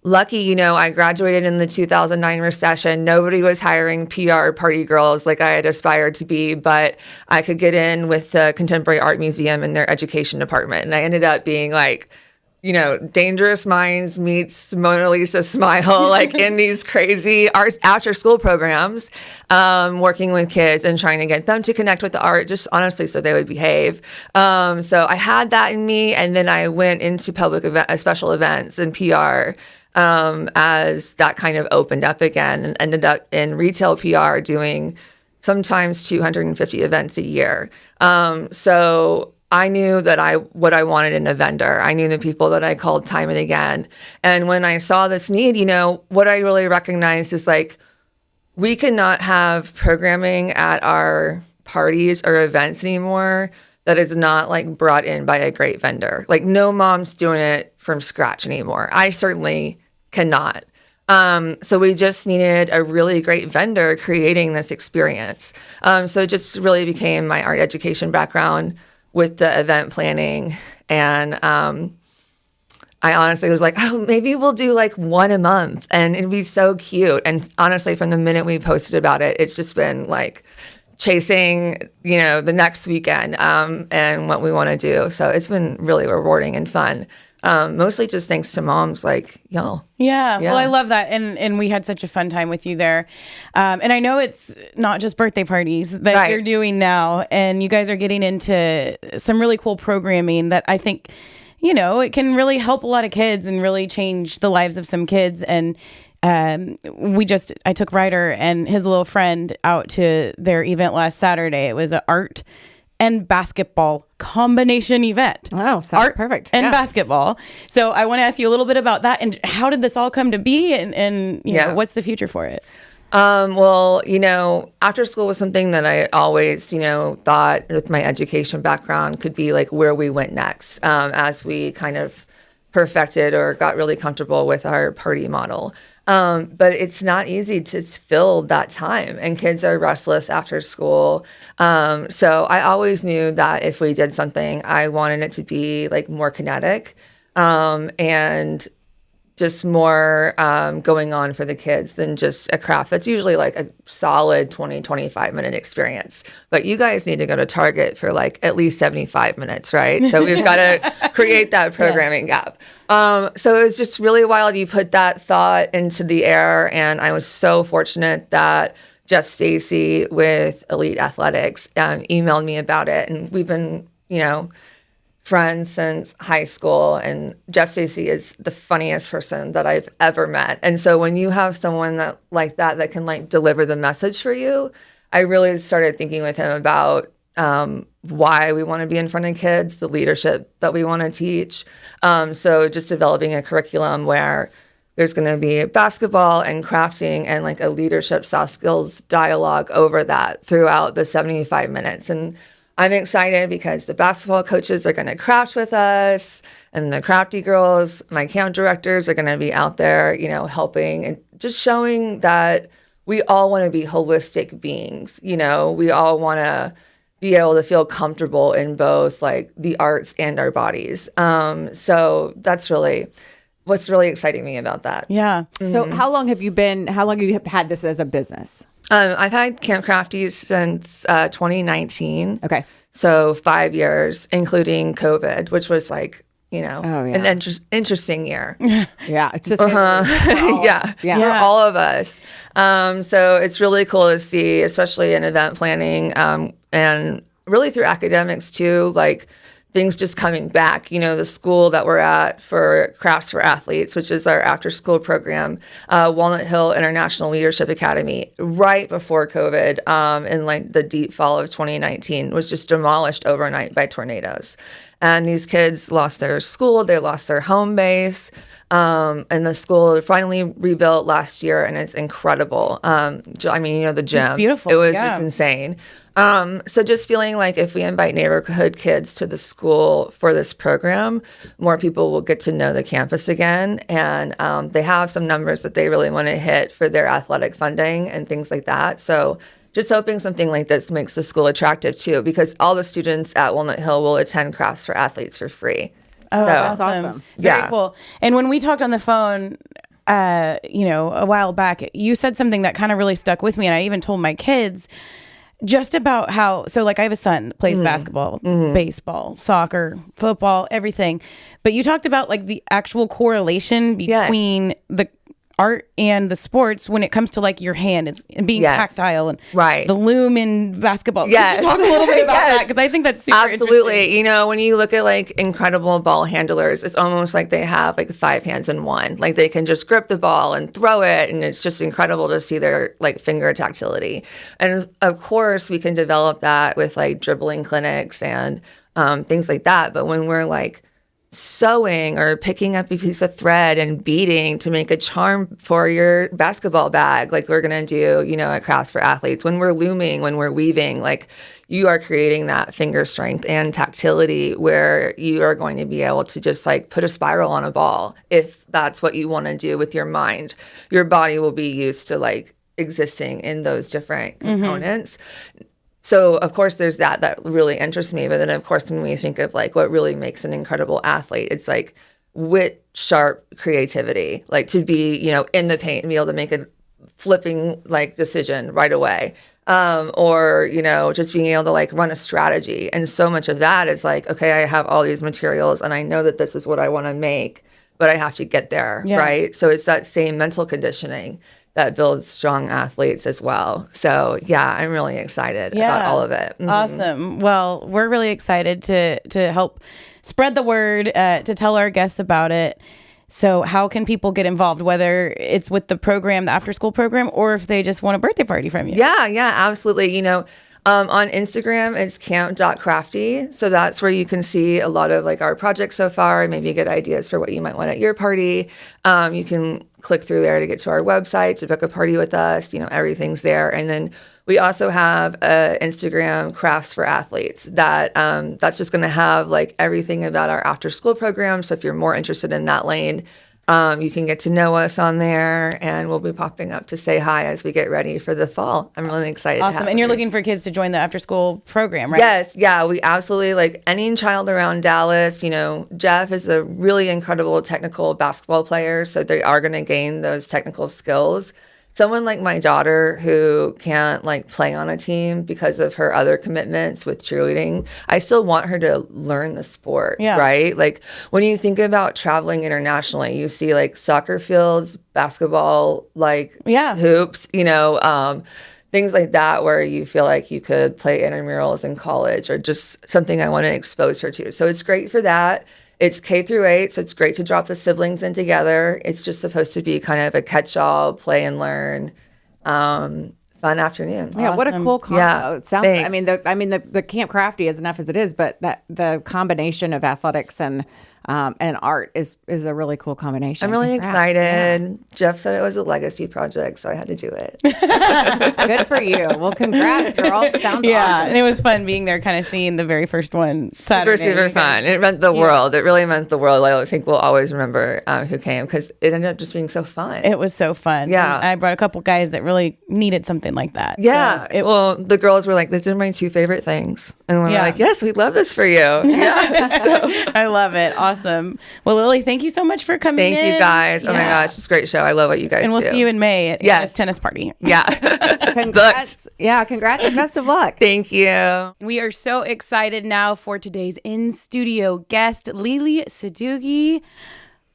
lucky, I graduated in the 2009 recession. Nobody was hiring PR party girls like I had aspired to be, but I could get in with the Contemporary Art Museum in their education department. And I ended up being like, Dangerous Minds meets Mona Lisa Smile, like in these crazy art after school programs, working with kids and trying to get them to connect with the art, just honestly so they would behave. So I had that in me. And then I went into special events and PR as that kind of opened up again, and ended up in retail PR doing sometimes 250 events a year. So I knew that what I wanted in a vendor. I knew the people that I called time and again. And when I saw this need, what I really recognized is like, we cannot have programming at our parties or events anymore that is not like brought in by a great vendor. Like no mom's doing it from scratch anymore. I certainly cannot. So we just needed a really great vendor creating this experience. So it just really became my art education background with the event planning. And I honestly was like, oh, maybe we'll do like one a month and it'd be so cute. And honestly, from the minute we posted about it, it's just been like chasing, the next weekend and what we want to do. So it's been really rewarding and fun. Mostly just thanks to moms like y'all. Yeah. Well, I love that. And we had such a fun time with you there. And I know it's not just birthday parties that you're doing now. And you guys are getting into some really cool programming that I think, it can really help a lot of kids and really change the lives of some kids. And I took Ryder and his little friend out to their event last Saturday. It was an art and basketball combination event. Oh, sounds art perfect. And basketball. So I want to ask you a little bit about that and how did this all come to be and you know, what's the future for it? Well, after school was something that I always, thought with my education background could be like where we went next, as we kind of perfected or got really comfortable with our party model. But it's not easy to fill that time, and kids are restless after school. So I always knew that if we did something, I wanted it to be like more kinetic, and just more going on for the kids than just a craft that's usually like a solid 20, 25 minute experience. But you guys need to go to Target for like at least 75 minutes, right? So we've got to create that programming gap. So it was just really wild. You put that thought into the air, and I was so fortunate that Jeff Stacy with Elite Athletics emailed me about it. And we've been, friends since high school, and Jeff Stacy is the funniest person that I've ever met. And so when you have someone that can like deliver the message for you, I really started thinking with him about why we want to be in front of kids, the leadership that we want to teach. So just developing a curriculum where there's going to be basketball and crafting and like a leadership soft skills dialogue over that throughout the 75 minutes. And I'm excited because the basketball coaches are going to craft with us, and the crafty girls, my camp directors, are going to be out there, helping and just showing that we all want to be holistic beings. We all want to be able to feel comfortable in both like the arts and our bodies. So that's really what's really exciting me about that. Yeah. Mm-hmm. So how long have you had this as a business? I've had Camp Crafty since 2019. Okay. So 5 years, including COVID, which was like, an interesting year. Yeah. It's just, for all of us. So it's really cool to see, especially in event planning, and really through academics too, like things just coming back. The school that we're at for Crafts for Athletes, which is our after school program, Walnut Hill International Leadership Academy, right before COVID, in like the deep fall of 2019, was just demolished overnight by tornadoes. And these kids lost their school, they lost their home base, and the school finally rebuilt last year, and it's incredible. The gym. It's beautiful. It was just insane. So just feeling like if we invite neighborhood kids to the school for this program, more people will get to know the campus again. And they have some numbers that they really want to hit for their athletic funding and things like that. So just hoping something like this makes the school attractive too, because all the students at Walnut Hill will attend Crafts for Athletes for free. Oh, that's awesome. Very cool. And when we talked on the phone, a while back, you said something that kind of really stuck with me. And I even told my kids just about how, so like I have a son plays basketball, baseball, soccer, football, everything. But you talked about like the actual correlation between the art and the sports when it comes to like your hand and being tactile and the loom in basketball. Could you talk a little bit about that? Because I think that's super Absolutely. You know, when you look at like incredible ball handlers, it's almost like they have like 5 hands in one. Like they can just grip the ball and throw it. And it's just incredible to see their like finger tactility. And of course, we can develop that with like dribbling clinics and things like that. But when we're like sewing or picking up a piece of thread and beading to make a charm for your basketball bag, like we're going to do, you know, at Crafts for Athletes, when we're looming, when we're weaving, like you are creating that finger strength and tactility where you are going to be able to just like put a spiral on a ball. If that's what you want to do with your mind, your body will be used to like existing in those different components. So, of course, there's that really interests me. But then, of course, when we think of like what really makes an incredible athlete, it's like wit, sharp creativity, like to be, you know, in the paint and be able to make a flipping like decision right away. Or, you know, just being able to like run a strategy. And so much of that is like, okay, I have all these materials and I know that this is what I want to make, but I have to get there, right? So it's that same mental conditioning that builds strong athletes as well. So yeah, I'm really excited about all of it. Awesome. Well, we're really excited to help spread the word, to tell our guests about it. So how can people get involved, whether it's with the program, the after school program, or if they just want a birthday party from you? Yeah, absolutely. You know, on Instagram, it's camp.crafty. So that's where you can see a lot of like our projects so far, and maybe get ideas for what you might want at your party. You can click through there to get to our website to book a party with us. You know, everything's there. And then we also have Instagram Crafts for Athletes that's just going to have like everything about our after school program. So if you're more interested in that lane, you can get to know us on there, and we'll be popping up to say hi as we get ready for the fall. I'm really excited. Awesome. And you're looking for kids to join the after school program, right? Yes. Yeah, we absolutely, like any child around Dallas, you know, Jeff is a really incredible technical basketball player. So they are going to gain those technical skills. Someone like my daughter who can't like play on a team because of her other commitments with cheerleading, I still want her to learn the sport, right? Like when you think about traveling internationally, you see like soccer fields, basketball, like hoops, you know, things like that where you feel like you could play intramurals in college or just something I want to expose her to. So it's great for that. It's K through 8, so it's great to drop the siblings in together. It's just supposed to be kind of a catch-all, play and learn, fun afternoon. Yeah, what a cool combo. Yeah, it sounds. thanks. I mean, the Camp Crafty is enough as it is, but that the combination of athletics and art is a really cool combination. I'm really excited. Yeah. Jeff said it was a legacy project, so I had to do it. Good for you. Well, congrats, girl. Sounds awesome. And it was fun being there, kind of seeing the very first one Saturday. Super fun. It meant the world. It really meant the world. I think we'll always remember who came because it ended up just being so fun. It was so fun. Yeah. And I brought a couple guys that really needed something like that. Yeah. So well, the girls were like, these are my 2 favorite things. And we're like, yes, we love this for you. Yeah. So. I love it. Awesome. Well, Lily, thank you so much for coming in. Thank you guys. Oh my gosh, it's a great show. I love what you guys do. And we'll see you in May at Anna's tennis party. Yeah. Congrats. Congrats and best of luck. Thank you. We are so excited now for today's in-studio guest, Lele Sadoughi,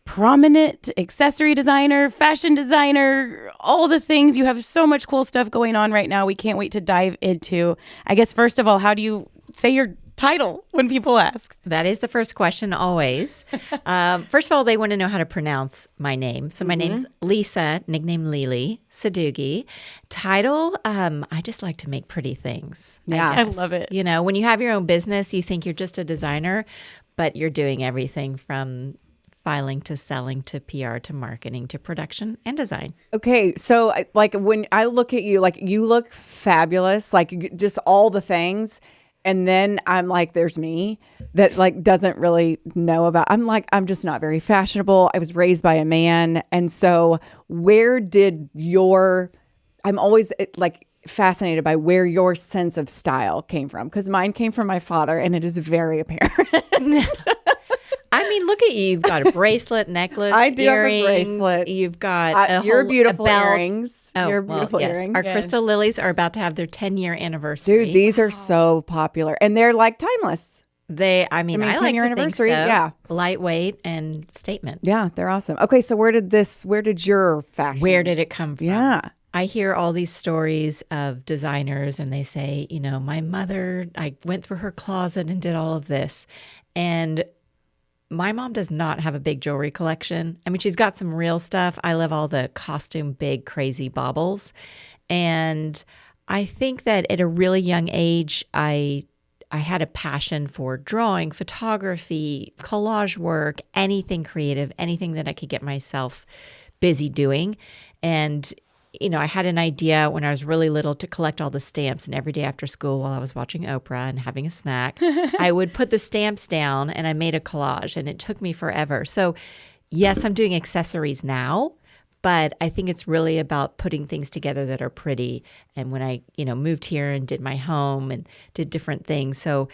prominent accessory designer, fashion designer, all the things. You have so much cool stuff going on right now. We can't wait to dive into. I guess, first of all, how do you say your title when people ask? That is the first question always. First of all, they want to know how to pronounce my name. So my name's Lisa, nickname Lele Sadoughi. Title, I just like to make pretty things. Yeah, I love it. You know, when you have your own business, you think you're just a designer, but you're doing everything from filing to selling to PR to marketing to production and design. Okay, so like when I look at you, like you look fabulous, like just all the things. And then I'm like, there's me that like doesn't really know about. I'm just not very fashionable. I was raised by a man. And so where did I'm always like fascinated by where your sense of style came from. Because mine came from my father and it is very apparent. I mean, look at you. You've got a bracelet, necklace, I do have a earrings. bracelet. You've got your a beautiful belt. earrings. Oh, Your well, beautiful yes. earrings. Our crystal lilies are about to have their 10-year anniversary. Dude, these are so popular. And they're like timeless. I mean, I 10-year like to anniversary, think so. yeah. Lightweight and statement. Yeah, they're awesome. Okay, so where did your fashion? Where did it come from? Yeah. I hear all these stories of designers and they say, my mother, I went through her closet and did all of this. And my mom does not have a big jewelry collection. I mean, she's got some real stuff. I love all the costume, big, crazy baubles. And I think that at a really young age, I had a passion for drawing, photography, collage work, anything creative, anything that I could get myself busy doing. And, I had an idea when I was really little to collect all the stamps. And every day after school, while I was watching Oprah and having a snack, I would put the stamps down and I made a collage. And it took me forever. So, yes, I'm doing accessories now. But I think it's really about putting things together that are pretty. And when I, moved here and did my home and did different things. So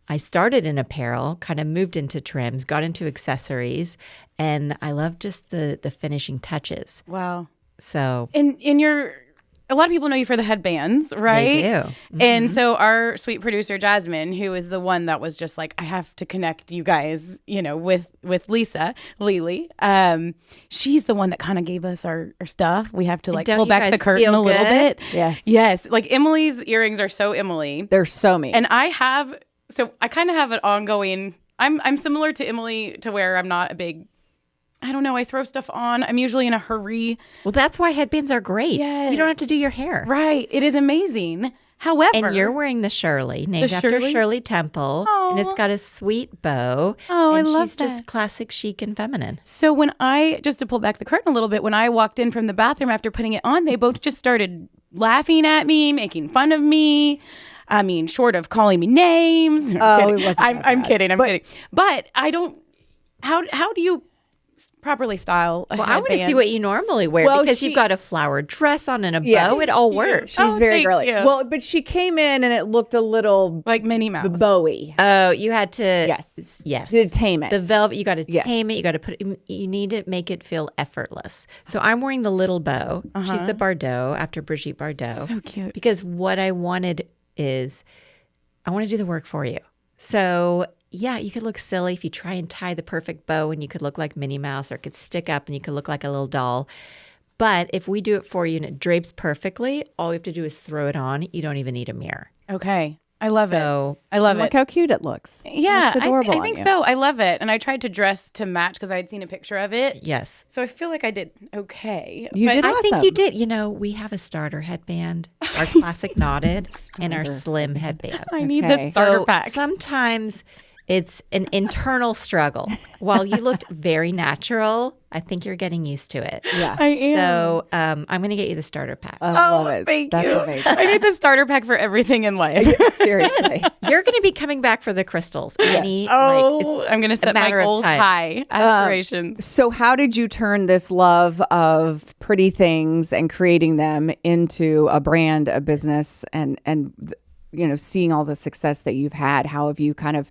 I started in apparel, kind of moved into trims, got into accessories, and I love just the finishing touches. Wow. So a lot of people know you for the headbands, right? They do. Mm-hmm. And so our sweet producer, Jasmine, who is the one that was just like, I have to connect you guys, with Lilly. She's the one that kind of gave us our stuff. We have to pull back the curtain a little bit. Yes. Yes. Like Emily's earrings are so Emily. They're so me. And I kind of have an ongoing, I'm similar to Emily to where I'm not a big, I don't know, I throw stuff on. I'm usually in a hurry. Well, that's why headbands are great. Yes. You don't have to do your hair. Right. It is amazing. However. And you're wearing the Shirley, named after Shirley Temple. Aww. And it's got a sweet bow. Oh, and I love she's that. just classic chic and feminine. So just to pull back the curtain a little bit, when I walked in from the bathroom after putting it on, they both just started laughing at me, making fun of me. I mean, short of calling me names. Oh, it wasn't. I'm kidding. I'm kidding. But I don't. How do you properly style a Well, I want to headband? see what you normally wear because you've got a flowered dress on and a bow. It all works. She's very thank girly. you. Well, but she came in and it looked a little like Minnie Mouse. bowy. Oh, you had to. Yes. Yes. To tame it. The velvet, you got to Yes. tame it. You got to you need to make it feel effortless. So I'm wearing the little bow. She's the Bardot after Brigitte Bardot. So cute. Because what I wanted is I want to do the work for you. So yeah, you could look silly if you try and tie the perfect bow and you could look like Minnie Mouse, or it could stick up and you could look like a little doll. But if we do it for you and it drapes perfectly, all we have to do is throw it on. You don't even need a mirror. Okay. I love it. So I love Look it. how cute it looks. Yeah, It's adorable I on think you. so. I love it. And I tried to dress to match because I had seen a picture of it. yes. So I feel like I did okay. You did I think awesome. you did. We have a starter headband, our classic knotted, and our slim headband. I need Okay. this starter So pack. sometimes it's an internal struggle. While you looked very natural, I think you're getting used to it. Yeah. I am. So I'm going to get you the starter pack. I love it. Thank That's you. amazing. I need the starter pack for everything in life. Seriously. You're going to be coming back for the crystals. I'm going to set my matter of goals time. high. Aspirations. So how did you turn this love of pretty things and creating them into a brand, a business, and seeing all the success that you've had? How have you kind of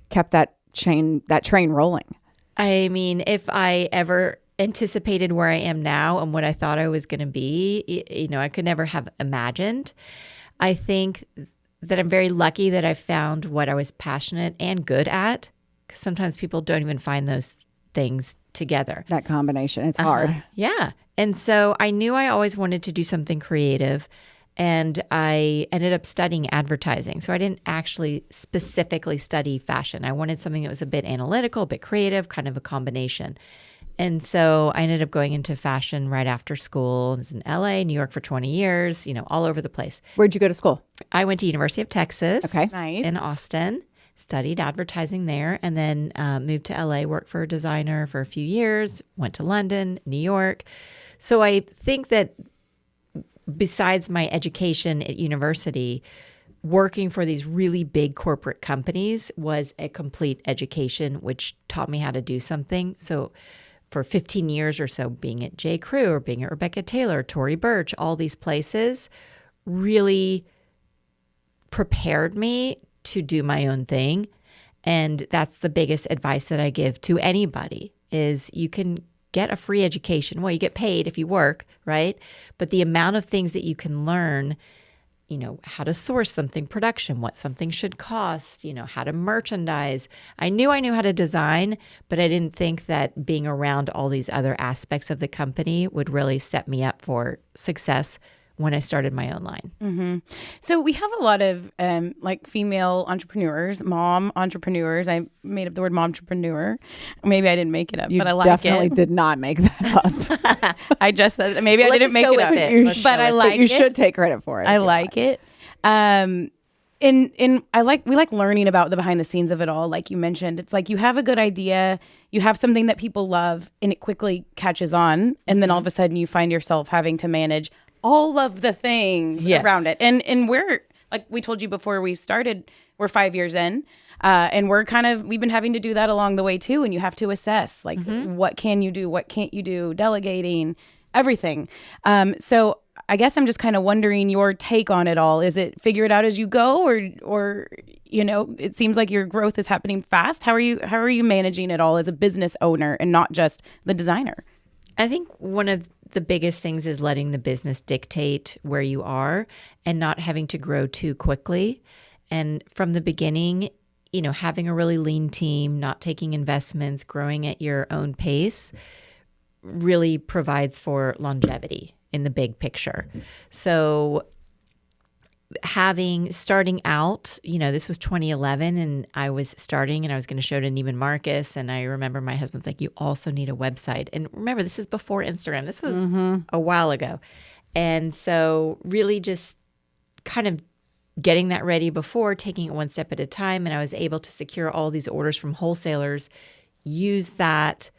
kept that train rolling? I mean, if I ever anticipated where I am now and what I thought I was going to be, I could never have imagined. I think that I'm very lucky that I found what I was passionate and good at, because sometimes people don't even find those things together. That combination, it's hard. Yeah. And so I knew I always wanted to do something creative. And I ended up studying advertising. So I didn't actually specifically study fashion. I wanted something that was a bit analytical, a bit creative, kind of a combination. And so I ended up going into fashion right after school. I was in LA, New York for 20 years, all over the place. Where'd you go to school? I went to University of Texas Nice. in Austin, studied advertising there, and then moved to LA, worked for a designer for a few years, went to London, New York. So I think that besides my education at university, working for these really big corporate companies was a complete education, which taught me how to do something. So for 15 years or so, being at J. Crew or being at Rebecca Taylor, Tory Burch, all these places really prepared me to do my own thing. And that's the biggest advice that I give to anybody is you can get a free education. Well, you get paid if you work, right? But the amount of things that you can learn, how to source something, production, what something should cost, how to merchandise. I knew how to design, but I didn't think that being around all these other aspects of the company would really set me up for success when I started my own line. Mm-hmm. So we have a lot of female entrepreneurs, mom entrepreneurs. I made up the word momtrepreneur. Maybe I didn't make it up, but I like it. You definitely did not make that up. I just said maybe I didn't make it up, but I like it. You should take credit for it. I like it. We like learning about the behind the scenes of it all. Like you mentioned, it's like you have a good idea, you have something that people love, and it quickly catches on, and then all of a sudden you find yourself having to manage all of the things around it. And we're, like we told you before we started, we're 5 years in, and we've been having to do that along the way too. And you have to assess, like, what can you do? What can't you do? Delegating, everything. So I guess I'm just kind of wondering your take on it all. Is it figure it out as you go, or it seems like your growth is happening fast. How are you managing it all as a business owner and not just the designer? I think one of the biggest things is letting the business dictate where you are and not having to grow too quickly. And from the beginning, having a really lean team, not taking investments, growing at your own pace really provides for longevity in the big picture. So starting out, this was 2011 and I was starting and I was going to show to Neiman Marcus. And I remember my husband's like, you also need a website. And remember, this is before Instagram. This was a while ago. And so really just kind of getting that ready before, taking it one step at a time. And I was able to secure all these orders from wholesalers, use that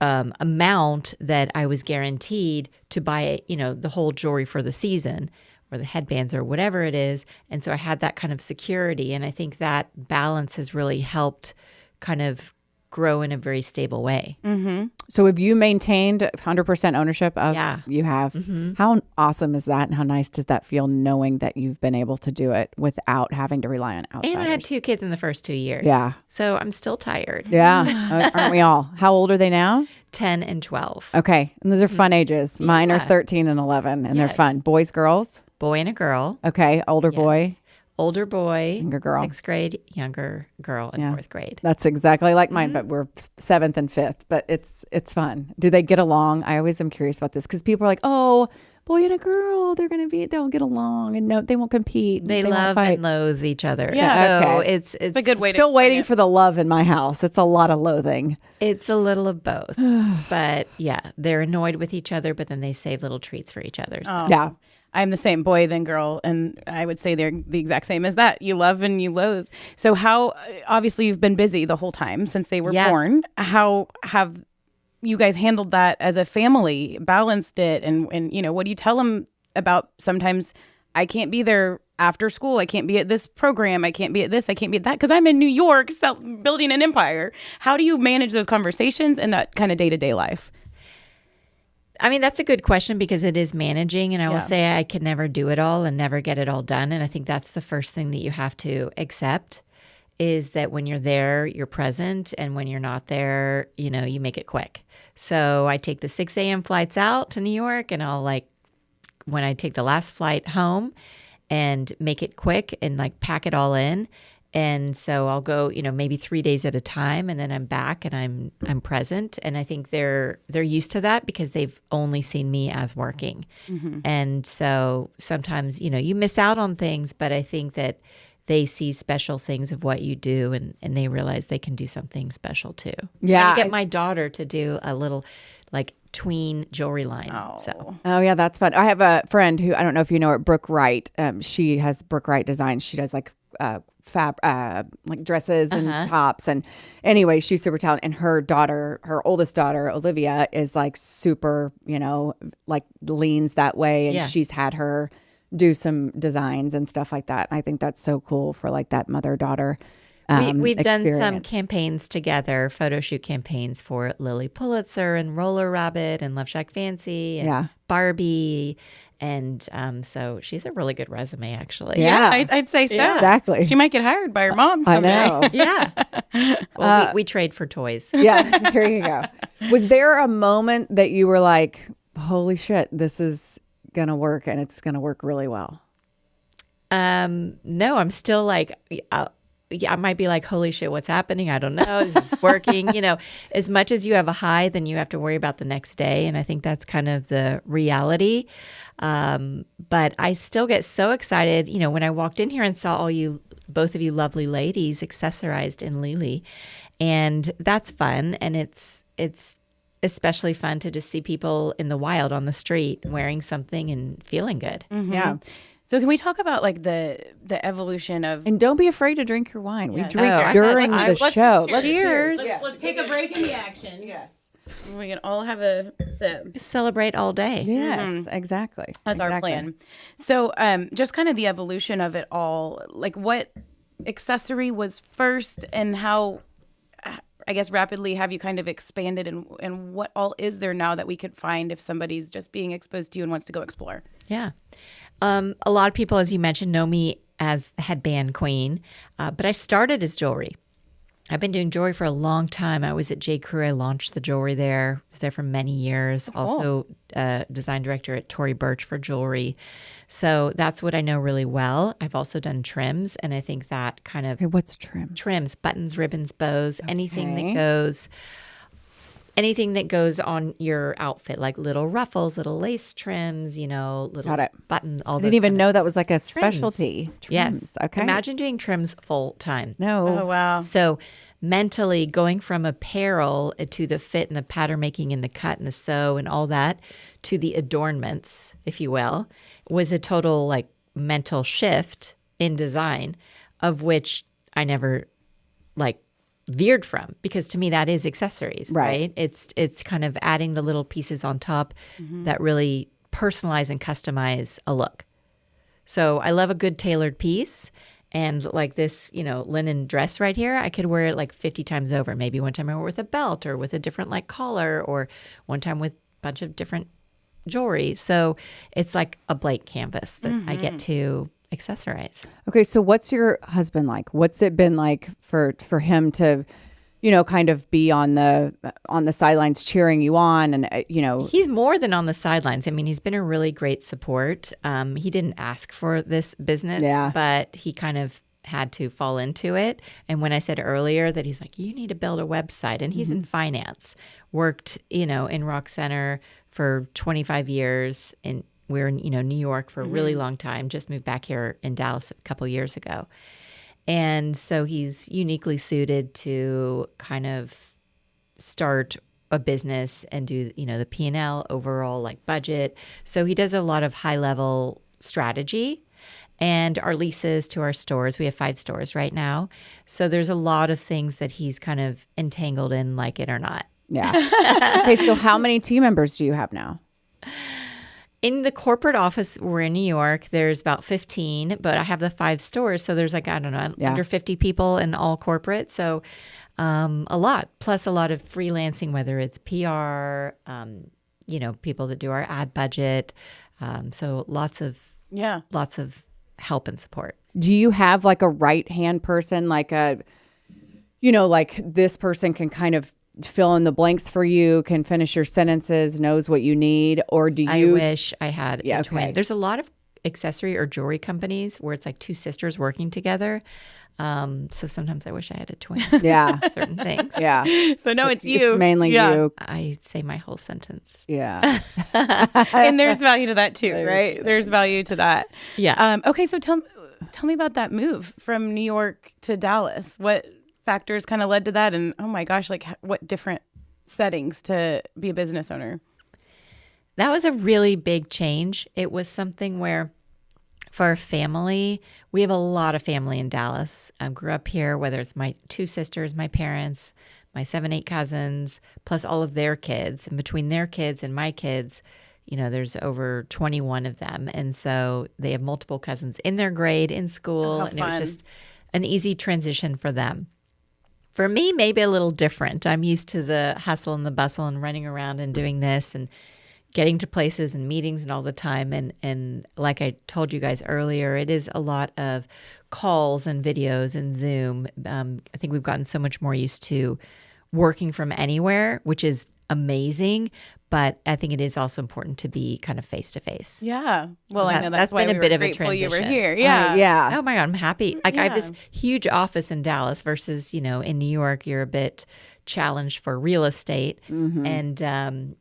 amount that I was guaranteed to buy, the whole jewelry for the season, or the headbands or whatever it is. And so I had that kind of security. And I think that balance has really helped kind of grow in a very stable way. Mm-hmm. So have you maintained 100% ownership of? Yeah. You have. How awesome is that? And how nice does that feel knowing that you've been able to do it without having to rely on outsiders? And I had 2 kids in the first 2 years. Yeah. So I'm still tired. Yeah. Aren't we all? How old are they now? 10 and 12. Okay. And those are fun ages. Mine are 13 and 11 and they're fun. Boys, girls? Boy and a girl. Okay. Older boy. Older boy. Younger girl. 6th grade. Younger girl in 4th grade. That's exactly like mine, but we're 7th and 5th. But it's fun. Do they get along? I always am curious about this because people are like, oh, boy and a girl, they'll get along and no, they won't compete. They love and loathe each other. Yeah. So Okay. it's a good way to still waiting for the love in my house. It's a lot of loathing. It's a little of both. But yeah, they're annoyed with each other, but then they save little treats for each other. So. Yeah. I'm the same boy than girl, and I would say they're the exact same as that. You love and you loathe. So how, obviously you've been busy the whole time since they were born. How have you guys handled that as a family, balanced it? And what do you tell them about sometimes I can't be there after school. I can't be at this program. I can't be at this. I can't be at that because I'm in New York building an empire. How do you manage those conversations and that kind of day-to-day life? I mean, that's a good question because it is managing. And I will say I could never do it all and never get it all done. And I think that's the first thing that you have to accept is that when you're there, you're present. And when you're not there, you make it quick. So I take the 6 a.m. flights out to New York and I'll when I take the last flight home and make it quick and pack it all in. And so I'll go, maybe 3 days at a time, and then I'm back and I'm present. And I think they're used to that because they've only seen me as working. Mm-hmm. And so sometimes, you miss out on things, but I think that they see special things of what you do and they realize they can do something special too. Yeah. I get my daughter to do a little tween jewelry line. Oh yeah, that's fun. I have a friend who, I don't know if you know her, Brooke Wright. She has Brooke Wright Designs. She does dresses and tops. And anyway, she's super talented. And her oldest daughter, Olivia, is super, leans that way. And she's had her do some designs and stuff like that. I think that's so cool for that mother-daughter we've experience. done some campaigns together, photo shoot campaigns for Lily Pulitzer and Roller Rabbit and Love Shack Fancy and Barbie. And so she's a really good resume, actually. Yeah. I'd say so. Exactly. She might get hired by her mom I someday. know. Yeah. Well, we trade for toys. Yeah, here you go. Was there a moment that you were like, holy shit, this is going to work and it's going to work really well? No, I'm still like, I might be like, holy shit, what's happening? I don't know. Is this working? As much as you have a high, then you have to worry about the next day. And I think that's kind of the reality. But I still get so excited, when I walked in here and saw both of you lovely ladies accessorized in Lilly. And that's fun. And it's especially fun to just see people in the wild on the street wearing something and feeling good. Mm-hmm. Yeah. So can we talk about like the evolution of And don't be afraid to drink your wine. We drink Oh, during the let's show. Cheers. Let's take a break in the action. Yes. We can all have a sip. Celebrate all day. Yes, exactly. That's our plan. So just kind of the evolution of it all, like what accessory was first and how, I guess, rapidly have you kind of expanded and what all is there now that we could find if somebody's just being exposed to you and wants to go explore? Yeah. A lot of people, as you mentioned, know me as the headband queen, but I started as jewelry. I've been doing jewelry for a long time. I was at J. Crew. I launched the jewelry there. Was there for many years. Oh, cool. Also design director at Tory Burch for jewelry. So that's what I know really well. I've also done trims, and I think that kind of... Okay, what's trim? Trims, buttons, ribbons, bows, anything that goes on your outfit, like little ruffles, little lace trims, little button, all I those. didn't even kind know that was like a trims. specialty. Trims. Yes. Okay. Imagine doing trims full time. No. Oh, wow. So mentally going from apparel to the fit and the pattern making and the cut and the sew and all that to the adornments, if you will, was a total like mental shift in design, of which I never veered from, because to me that is accessories, right? It's kind of adding the little pieces on top that really personalize and customize a look. So I love a good tailored piece, and like this, linen dress right here, I could wear it like 50 times over. Maybe one time I wore it with a belt or with a different like collar, or one time with a bunch of different jewelry. So it's like a blank canvas that I get to accessorize. Okay, so what's your husband like? What's it been like for him to, kind of be on the sidelines cheering you on, and He's more than on the sidelines. I mean, he's been a really great support. He didn't ask for this business, but he kind of had to fall into it. And when I said earlier that he's like, you need to build a website, and he's in finance, worked, in Rock Center for 25 years, and we're in, New York for a really long time, just moved back here in Dallas a couple years ago. And so he's uniquely suited to kind of start a business and do, the P&L overall, like budget. So he does a lot of high level strategy, and our leases to our stores. We have 5 stores right now. So there's a lot of things that he's kind of entangled in, like it or not. Yeah. Okay, so how many team members do you have now? In the corporate office, we're in New York. There's about 15, but I have the 5 stores. So there's under 50 people in all corporate. So a lot, plus a lot of freelancing, whether it's PR, people that do our ad budget. So lots of help and support. Do you have like a right-hand person, like like this person can kind of fill in the blanks for you, can finish your sentences, knows what you need? Or do you... I wish I had a twin. Okay. There's a lot of accessory or jewelry companies where it's like 2 sisters working together. So sometimes I wish I had a twin. Yeah. Certain things. Yeah. So no, it's you. It's mainly you. I say my whole sentence. Yeah. And there's value to that too, right? There's value to that. Yeah. Okay, so tell me about that move from New York to Dallas. What factors kind of led to that? And oh my gosh, like what different settings to be a business owner? That was a really big change. It was something where for our family, we have a lot of family in Dallas. I grew up here, whether it's my 2 sisters, my parents, my 7, 8 cousins, plus all of their kids. And between their kids and my kids, there's over 21 of them. And so they have multiple cousins in their grade, in school. And it was just an easy transition for them. For me, maybe a little different. I'm used to the hustle and the bustle and running around and doing this and getting to places and meetings and all the time. And like I told you guys earlier, it is a lot of calls and videos and Zoom. I think we've gotten so much more used to working from anywhere, which is amazing. But I think it is also important to be kind of face to face. Yeah. Well, I know that's why been a we bit were of a grateful you transition. were here. Yeah. Yeah. Oh my God, I'm happy. Like I have this huge office in Dallas versus, in New York, you're a bit challenged for real estate. And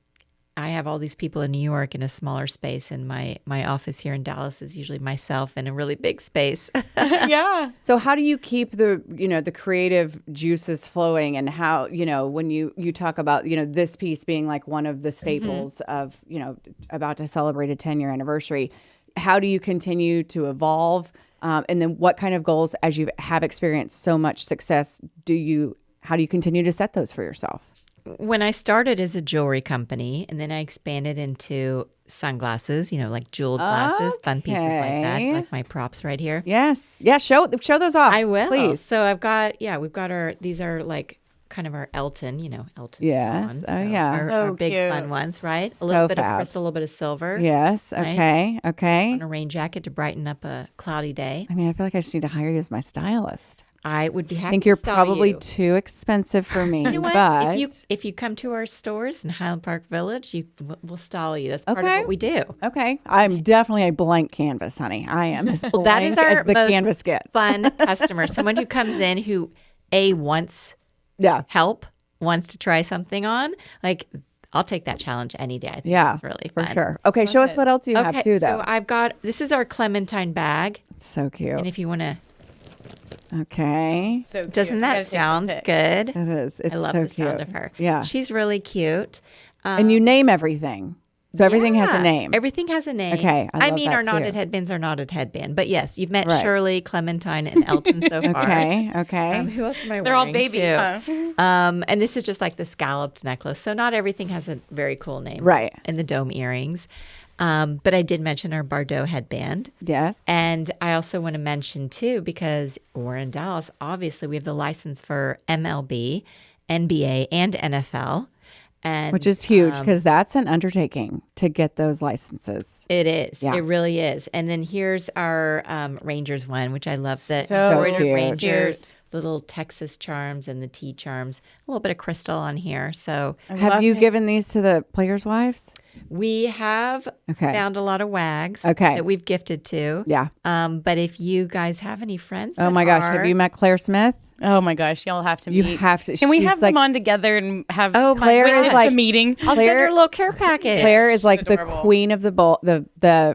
I have all these people in New York in a smaller space, and my office here in Dallas is usually myself in a really big space. Yeah. So how do you keep the creative juices flowing, and how, when you talk about, this piece being like one of the staples of, about to celebrate a 10-year anniversary, how do you continue to evolve? And then what kind of goals, as you have experienced so much success, how do you continue to set those for yourself? When I started as a jewelry company, and then I expanded into sunglasses, like jeweled glasses, fun pieces like that, like my props right here. Yes. Yeah. Show those off. I will. Please. So we've got these are like kind of our Elton, Elton. Yes. ones. Oh, yeah. Our So big cute. fun ones, right? So A little bit fab. of crystal, a little bit of silver. Yes. Right? Okay. Okay. On a rain jacket to brighten up a cloudy day. I mean, I feel like I just need to hire you as my stylist. I would be happy I think to you're style probably you. too expensive for me. You know what? But If you come to our stores in Highland Park Village, we'll style you. That's part of Okay. what we do. okay, I'm definitely a blank canvas, honey. I am as blank That is our as the most canvas gets. fun customer. Someone who comes in who wants Yeah. help, wants to try something on. Like, I'll take that challenge any day. I think Yeah. it's really For fun. sure. Okay, show us what else you have too, though. So this is our Clementine bag. It's so cute. And if you want to, Okay. So cute. doesn't Gotta that take a sound pic. good? It is. It's I love so the cute. sound of her. Yeah. She's really cute. And you name everything. So everything has a Yeah, name. Everything has a name. Okay, I love mean, that our knotted too. headbands are knotted headband. But yes, you've met Right. Shirley, Clementine, and Elton so far. Okay. Okay. Who else am I They're all wearing, babies, too? huh? And this is just like the scalloped necklace. So not everything has a very cool name. Right. And the dome earrings. But I did mention our Bardot headband. Yes. And I also want to mention, too, because we're in Dallas, obviously we have the license for MLB, NBA, and NFL. And Which is huge because that's an undertaking to get those licenses. it is. Yeah. It really is. And then here's our Rangers one, which I love. The So embroidered cute. Rangers, Cute. little Texas charms and the T charms, a little bit of crystal on here. So Have you given these to the players' wives? we have Okay. found a lot of wags Okay. that we've gifted to. Yeah. But if you guys have any friends, Oh that my gosh. are- Have you met Claire Smith? Oh my gosh, y'all have to You meet. have to. Can we she's have like, them on together and have Claire is witness like- the meeting? I'll send her a little care package. Claire is like the adorable. queen of the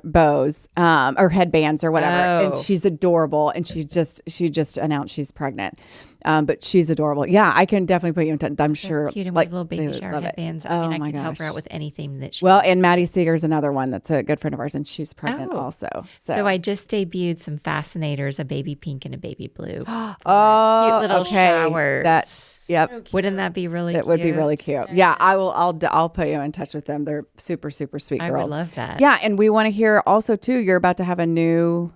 bows, or headbands or whatever, and Oh. she's adorable. And she just announced she's pregnant, but she's adorable. Yeah, I can definitely put you in touch. I'm sure. Cute and like, little they baby would shower love it. headbands. Oh I mean, I my can help her gosh. out with anything that she. Well, and Maddie Seeger's another one that's a good friend of ours, and she's pregnant Oh. also. So I just debuted some fascinators, a baby pink and a baby blue. oh, Cute little okay. showers. That's yep. Wouldn't that be really That would be cute? really cute. Yeah, I'll put you in touch with them. They're super sweet I girls. would love that. Yeah, and we want to hear also too. You're about to have a new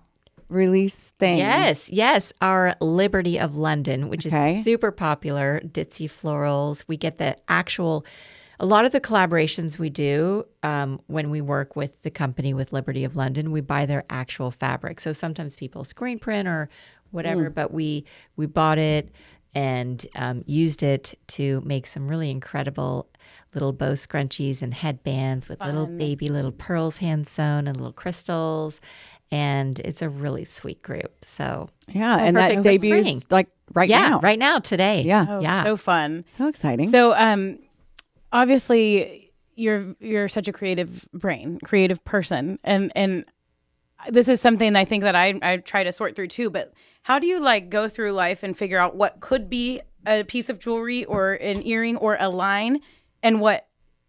release thing. Yes. Our Liberty of London, which Okay. is super popular, ditzy florals. We get a lot of the collaborations we do when we work with the company with Liberty of London, we buy their actual fabric. So sometimes people screen print or whatever, but we bought it and used it to make some really incredible little bow scrunchies and headbands with little pearls hand sewn and little crystals. And it's a really sweet group. So Yeah, and that perfect for spring. debuts like right now. right now, today. Yeah. Oh, Yeah. so fun. So exciting. So, obviously, you're such a creative brain, creative person, and this is something I think that I try to sort through too. But how do you like go through life and figure out what could be a piece of jewelry or an earring or a line, and what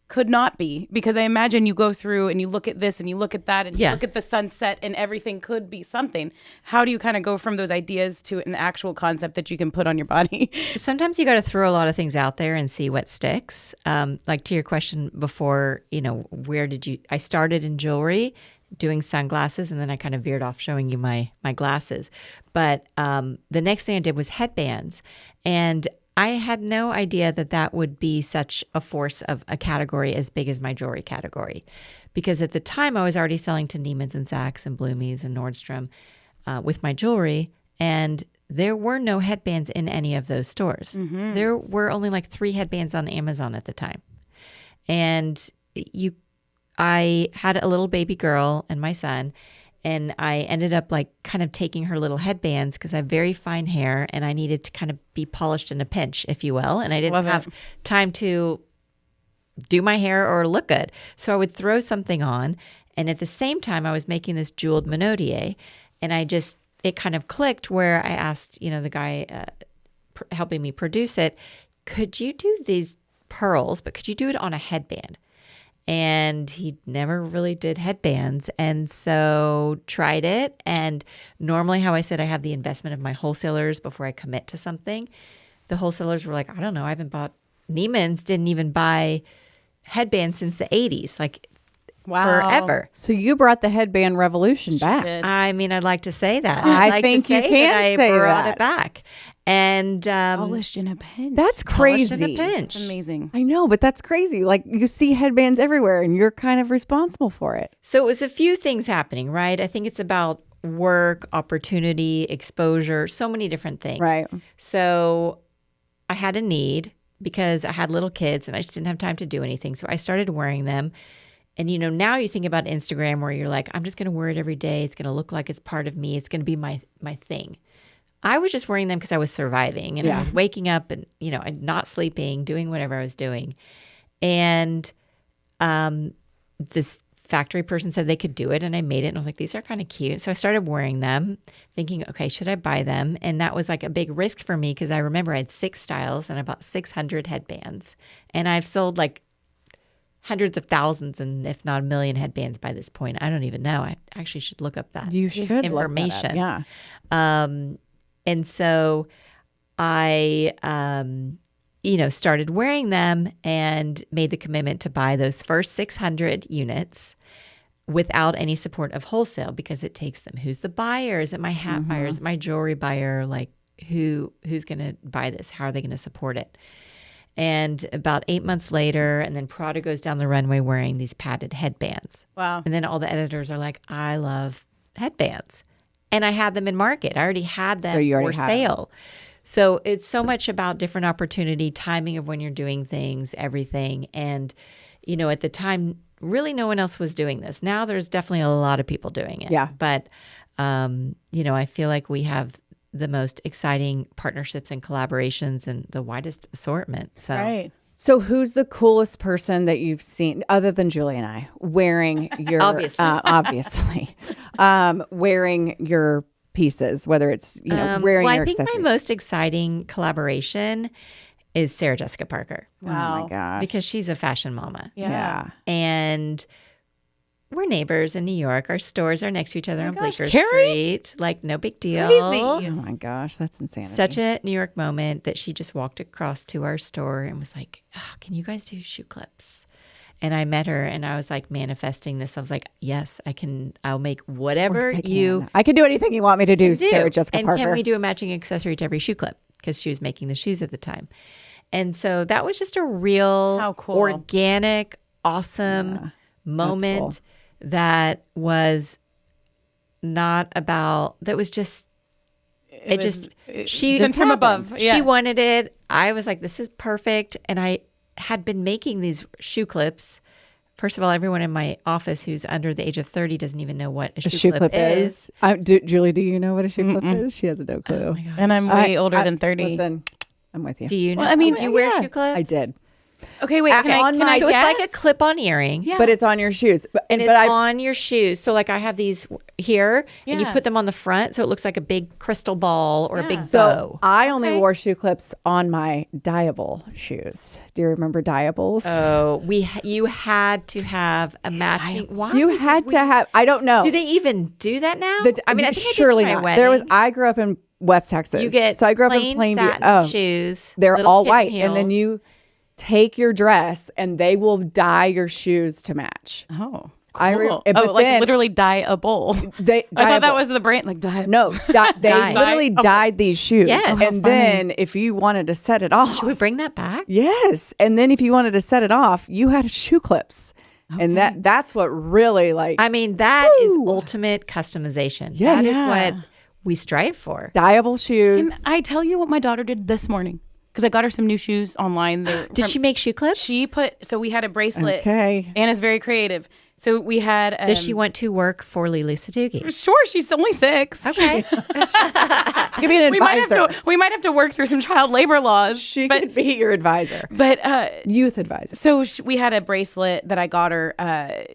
could not be? Because I imagine you go through and you look at this and you look at that and you Yeah. look at the sunset and everything could be something. How do you kind of go from those ideas to an actual concept that you can put on your body? Sometimes you got to throw a lot of things out there and see what sticks. Like to your question before, I started in jewelry doing sunglasses and then I kind of veered off showing you my glasses. But the next thing I did was headbands. And I had no idea that that would be such a force of a category as big as my jewelry category. Because at the time I was already selling to Neiman's and Saks and Bloomies and Nordstrom with my jewelry. And there were no headbands in any of those stores. There were only like 3 headbands on Amazon at the time. And I had a little baby girl and my son, and I ended up like kind of taking her little headbands because I have very fine hair and I needed to kind of be polished in a pinch, if you will. And I didn't have time to do my hair or look good. So I would throw something on. And at the same time, I was making this jeweled monodier. And it kind of clicked where I asked, the guy helping me produce it, could you do these pearls, but could you do it on a headband? And he never really did headbands. And so tried it. And normally how I said I have the investment of my wholesalers before I commit to something, the wholesalers were like, I don't know, I haven't bought, Neiman's didn't even buy headbands since the 80s, like forever. So you brought the headband revolution back. I mean, I'd like to say that. I think you can say I brought that. it back. And Polished in a pinch. That's polished in crazy. a pinch. That's amazing. I know, but that's crazy. Like you see headbands everywhere and you're kind of responsible for it. So it was a few things happening, right? I think it's about work, opportunity, exposure, so many different things. Right. So I had a need because I had little kids and I just didn't have time to do anything. So I started wearing them. And, now you think about Instagram where you're like, I'm just going to wear it every day. It's going to look like it's part of me. It's going to be my thing. I was just wearing them because I was surviving and I was waking up and, not sleeping, doing whatever I was doing. And this factory person said they could do it and I made it. And I was like, these are kind of cute. So I started wearing them thinking, okay, should I buy them? And that was like a big risk for me because I remember I had 6 styles and I bought 600 headbands. And I've sold like hundreds of thousands and if not a million headbands by this point. I don't even know. I actually should look up that information. Look that up. And so I, started wearing them and made the commitment to buy those first 600 units without any support of wholesale because it takes them. Who's the buyer? Is it my hat buyer? Is it my jewelry buyer? Like who's going to buy this? How are they going to support it? And about 8 months later, and then Prada goes down the runway wearing these padded headbands. Wow. And then all the editors are like, I love headbands. And I had them in market. I already had them for sale. So it's so much about different opportunity, timing of when you're doing things, everything. And, at the time, really no one else was doing this. Now there's definitely a lot of people doing it. Yeah. But, I feel like we have the most exciting partnerships and collaborations and the widest assortment. So. Right. So who's the coolest person that you've seen, other than Julie and I, wearing your obviously wearing your pieces, whether it's wearing your accessories? I think my most exciting collaboration is Sarah Jessica Parker. Wow. Oh my gosh. Because she's a fashion mama. Yeah. And we're neighbors in New York. Our stores are next to each other on Bleecker Carrie? Street. Like, no big deal. Crazy. Oh my gosh, that's insanity. Such a New York moment that she just walked across to our store and was like, can you guys do shoe clips? And I met her and I was like manifesting this. I was like, yes, I can. I'll make whatever I can do anything you want me to do, Sarah Jessica Parker. And can we do a matching accessory to every shoe clip? Because she was making the shoes at the time. And so that was just a real organic, awesome moment that was not about, that was just, she just from above. Yeah. She wanted it. I was like, this is perfect. And I had been making these shoe clips. First of all, everyone in my office who's under the age of 30 doesn't even know what a shoe clip is. Julie, do you know what a shoe clip is? She has no clue. Oh and I'm way older than 30. Listen, I'm with you. Do you know? Well, I mean, do you wear shoe clips? I did. Okay, wait. Can I so guess? it's like a clip-on earring. Yeah. But it's on your shoes. And it's on your shoes. So like I have these here and you put them on the front so it looks like a big crystal ball or a big bow. I only wore shoe clips on my dyeable shoes. Do you remember dyeables? Oh, you had to have a matching. Why? You had to have, I don't know. Do they even do that now? I mean, I think surely I did not. for my wedding. I grew up in West Texas. You get so I grew up in Plainview. satin shoes. They're little all kitten white. heels. And then you take your dress and they will dye your shoes to match. Oh. Cool. But like then literally dye-able. they I thought that was the brand, like dye. no, they literally dyed these shoes. Yes. And then if you wanted to set it off, Should we bring that back? yes. And then if you wanted to set it off, you had shoe clips. And that's what really like I mean, that is ultimate customization. Yeah. That is Yeah. what we strive for. dyeable shoes. Can I tell you what my daughter did this morning? Because I got her some new shoes online. Did she make shoe clips? So we had a bracelet. Okay. Anna's very creative. So we had. Does she want to work for Lele Sadoughi? Sure, she's only 6. Okay. Give me an We might advisor. have to work through some child labor laws. She could be your advisor. But Youth advisor. so we had a bracelet that I got her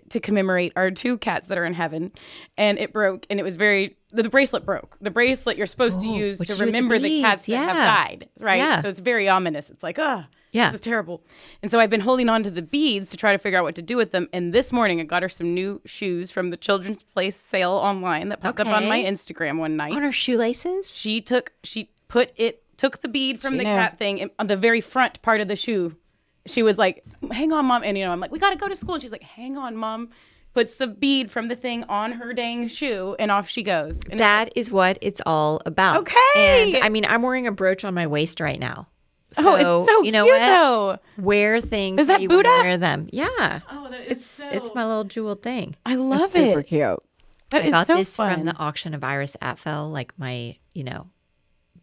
to commemorate our 2 cats that are in heaven, and it broke, and it was the bracelet broke. The bracelet you're supposed to use what to you do with the remember the beads, cats that have died, right? Yeah. So it's very ominous. It's like, Yeah. this is terrible. And so I've been holding on to the beads to try to figure out what to do with them. And this morning I got her some new shoes from the Children's Place sale online that popped up on my Instagram one night. On her shoelaces? She took the bead from the cat thing and on the very front part of the shoe. She was like, hang on, Mom. And, I'm like, we got to go to school. And she's like, hang on, Mom. Puts the bead from the thing on her dang shoe and off she goes. And That is what it's all about. Okay. And I mean, I'm wearing a brooch on my waist right now. it's so you know cute what? though. Wear things. Is that you wanna Buddha? Wear them. Yeah. Oh, that is It's my little jeweled thing. I love Super it. cute. That I is got so this fun. from the auction of Iris Atfel, like my,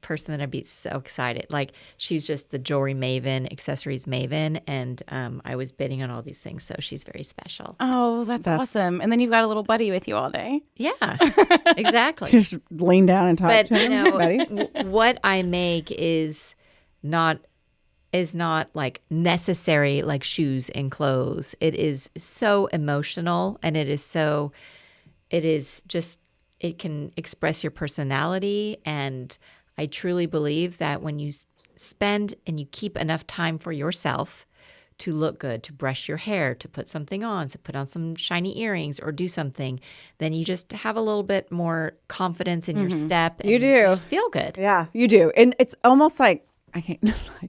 person that I'd be so excited. Like she's just the jewelry maven, accessories maven, and I was bidding on all these things, so she's very special. Oh, that's awesome. And then you've got a little buddy with you all day. Yeah, exactly. Just lean down and talk But to him, buddy. what I make is not like necessary like shoes and clothes. It is so emotional, and it can express your personality. And I truly believe that when you spend and you keep enough time for yourself to look good, to brush your hair, to put something on, to put on some shiny earrings or do something, then you just have a little bit more confidence in your step. And You do. You just feel good. Yeah, you do. And it's almost like, I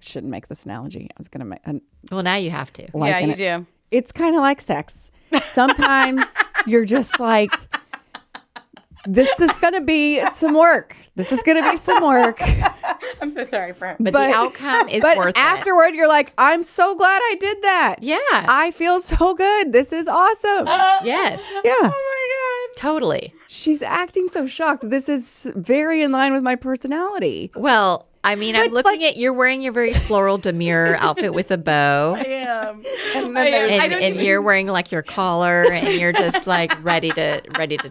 shouldn't make this analogy. I was going to make Well, now you have to. Yeah, you do. It's kind of like sex. Sometimes you're just like, this is going to be some work. This is going to be some work. I'm so sorry for him. But the outcome is but worth it. afterward, you're like, I'm so glad I did that. Yeah. I feel so good. This is awesome. Yes. Yeah. Oh my God. Totally. She's acting so shocked. This is very in line with my personality. Well, I mean, I'm looking at you're wearing your very floral demure outfit with a bow. I am. And you're wearing like your collar and you're just like ready to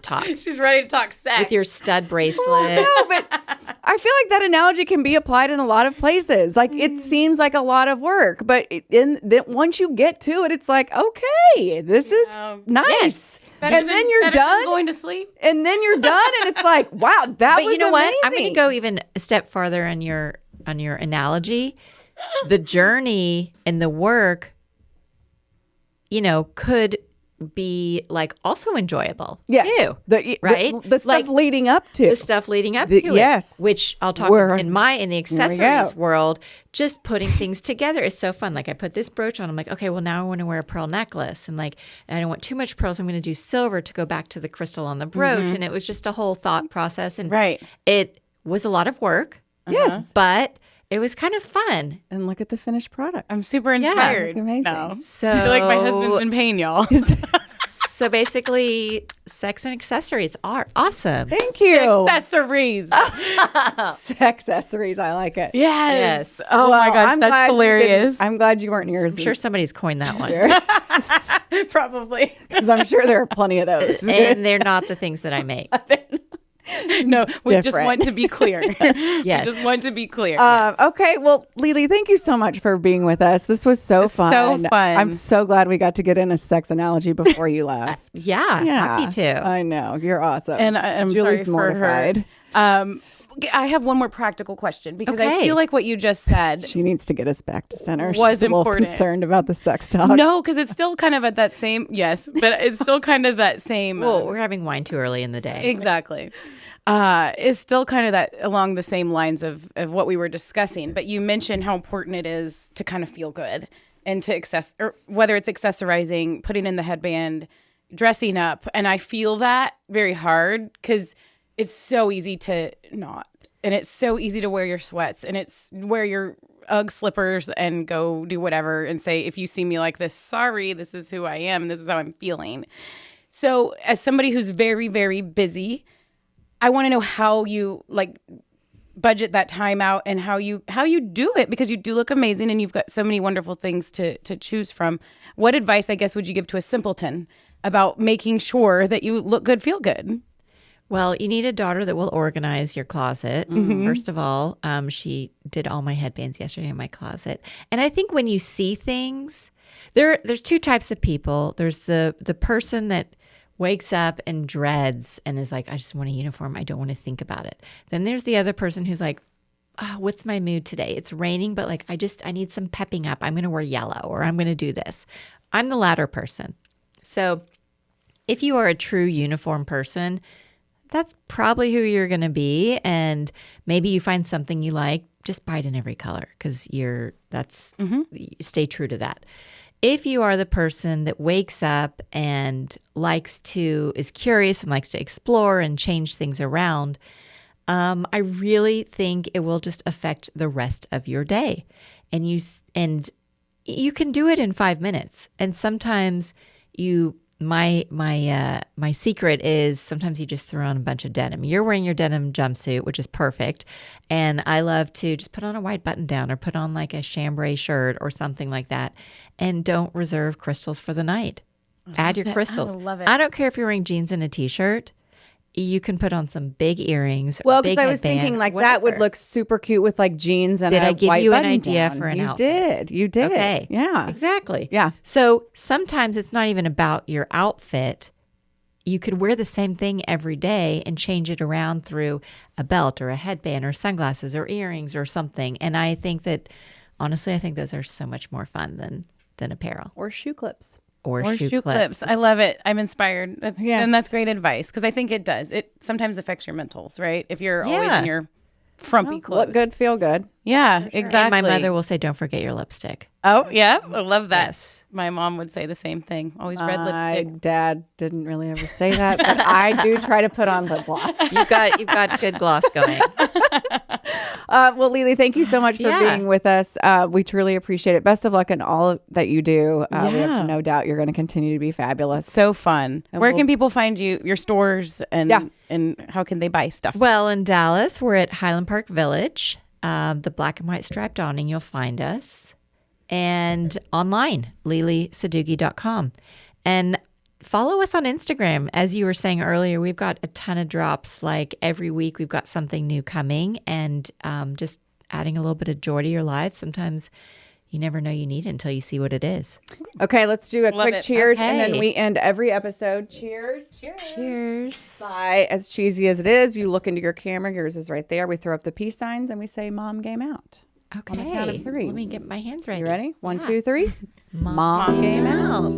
talk She's ready to talk sex. with your stud bracelet. No, but I feel like that analogy can be applied in a lot of places. Like it seems like a lot of work, but once you get to it, it's like, okay, this is nice. Yes. And then you're done. Going to sleep. And then you're done, and it's like, wow, that But was you know what? I'm going amazing. to go even a step farther on your analogy. The journey and the work, could be like also enjoyable too. Right? The stuff Like, leading up to the stuff leading up to it, yes. which I'll talk in the accessories world. Just putting things together is so fun. Like I put this brooch on, I'm like, okay, well now I want to wear a pearl necklace, and I don't want too much pearls. I'm going to do silver to go back to the crystal on the brooch, and it was just a whole thought process, and it was a lot of work. Yes. But it was kind of fun. And look at the finished product. I'm super inspired. Look amazing. No. So I feel like my husband's been paying y'all. So basically, sex and accessories are awesome. Thank you. Accessories. Accessories. I like it. Yes. Yes. Oh my gosh, I'm that's glad hilarious. I'm glad you weren't yours. I'm sure somebody's coined that one. Probably. Because I'm sure there are plenty of those. And they're not the things that I make. No, we just Different. want to be clear. Yes. We just want to be clear. Okay, well, Lele, thank you so much for being with us. This was so fun. so fun. I'm so glad we got to get in a sex analogy before you left. Yeah, happy to. I know. You're awesome. And I'm Julie's sorry mortified. for her. I have one more practical question because I Okay. feel like what you just said. She needs to get us back to center. Was She's a little important. concerned about the sex talk. No, because it's still kind of at that same, yes, but it's still kind of that same. Well, we're having wine too early in the day. Exactly. It's still kind of that along the same lines of what we were discussing. But you mentioned how important it is to kind of feel good and to or whether it's accessorizing, putting in the headband, dressing up, and I feel that very hard because it's so easy to not. And it's so easy to wear your sweats, and it's wear your Ugg slippers and go do whatever and say, if you see me like this, sorry, this is who I am. This is how I'm feeling. So as somebody who's very, very busy, I want to know how you budget that time out and how you do it, because you do look amazing and you've got so many wonderful things to choose from. What advice, I guess, would you give to a simpleton about making sure that you look good, feel good? Well, you need a daughter that will organize your closet. First of all, she did all my headbands yesterday in my closet. And I think when you see things, there's two types of people. There's the person that wakes up and dreads and is like, I just want a uniform. I don't want to think about it. Then there's the other person who's like, oh, what's my mood today? It's raining, but I need some pepping up. I'm going to wear yellow, or I'm going to do this. I'm the latter person. So if you are a true uniform person, that's probably who you're going to be. And maybe you find something you like, just buy it in every color, because stay true to that. If you are the person that wakes up and is curious and likes to explore and change things around, I really think it will just affect the rest of your day. And you can do it in 5 minutes. And sometimes my secret is sometimes you just throw on a bunch of denim. You're wearing your denim jumpsuit, which is perfect. And I love to just put on a white button down or put on like a chambray shirt or something like that. And don't reserve crystals for the night. Add your crystals. I love it. I don't care if you're wearing jeans and a t-shirt. You can put on some big earrings. Well, because I was thinking that would look super cute with like jeans and Did I give white you an button idea down. for an You outfit? You did. Okay. Yeah. Exactly. Yeah. So sometimes it's not even about your outfit. You could wear the same thing every day and change it around through a belt or a headband or sunglasses or earrings or something. And I think that, honestly, I think those are so much more fun than apparel. Or shoe clips. Or shoe clips. I love it. I'm inspired. Yes. And that's great advice, because I think it does. It sometimes affects your mentals, right? If you're always in your frumpy clothes. Look good, feel good. Yeah, exactly. And my mother will say, don't forget your lipstick. Oh, yeah. I love that. Yes. My mom would say the same thing. Always red My lipstick. dad didn't really ever say that, but I do try to put on lip gloss. You've got good gloss going. Well, Lele, thank you so much for being with us. We truly appreciate it. Best of luck in all that you do. We have no doubt you're going to continue to be fabulous. So fun. And Where can people find you, your stores, and how can they buy stuff? Well, in Dallas, we're at Highland Park Village. The black and white striped awning, you'll find us. And online, lelesadoughi.com. And follow us on Instagram. As you were saying earlier, we've got a ton of drops. Like every week, we've got something new coming, and just adding a little bit of joy to your life. Sometimes you never know you need it until you see what it is. Okay, let's do a Love quick it. cheers, and Okay. then we end every episode. Cheers. Cheers. Bye. As cheesy as it is, you look into your camera. Yours is right there. We throw up the peace signs, and we say, Mom, game out. Okay. On the count of 3. Let me get my hands ready. You ready? 1, 2, 3. Mom, game out.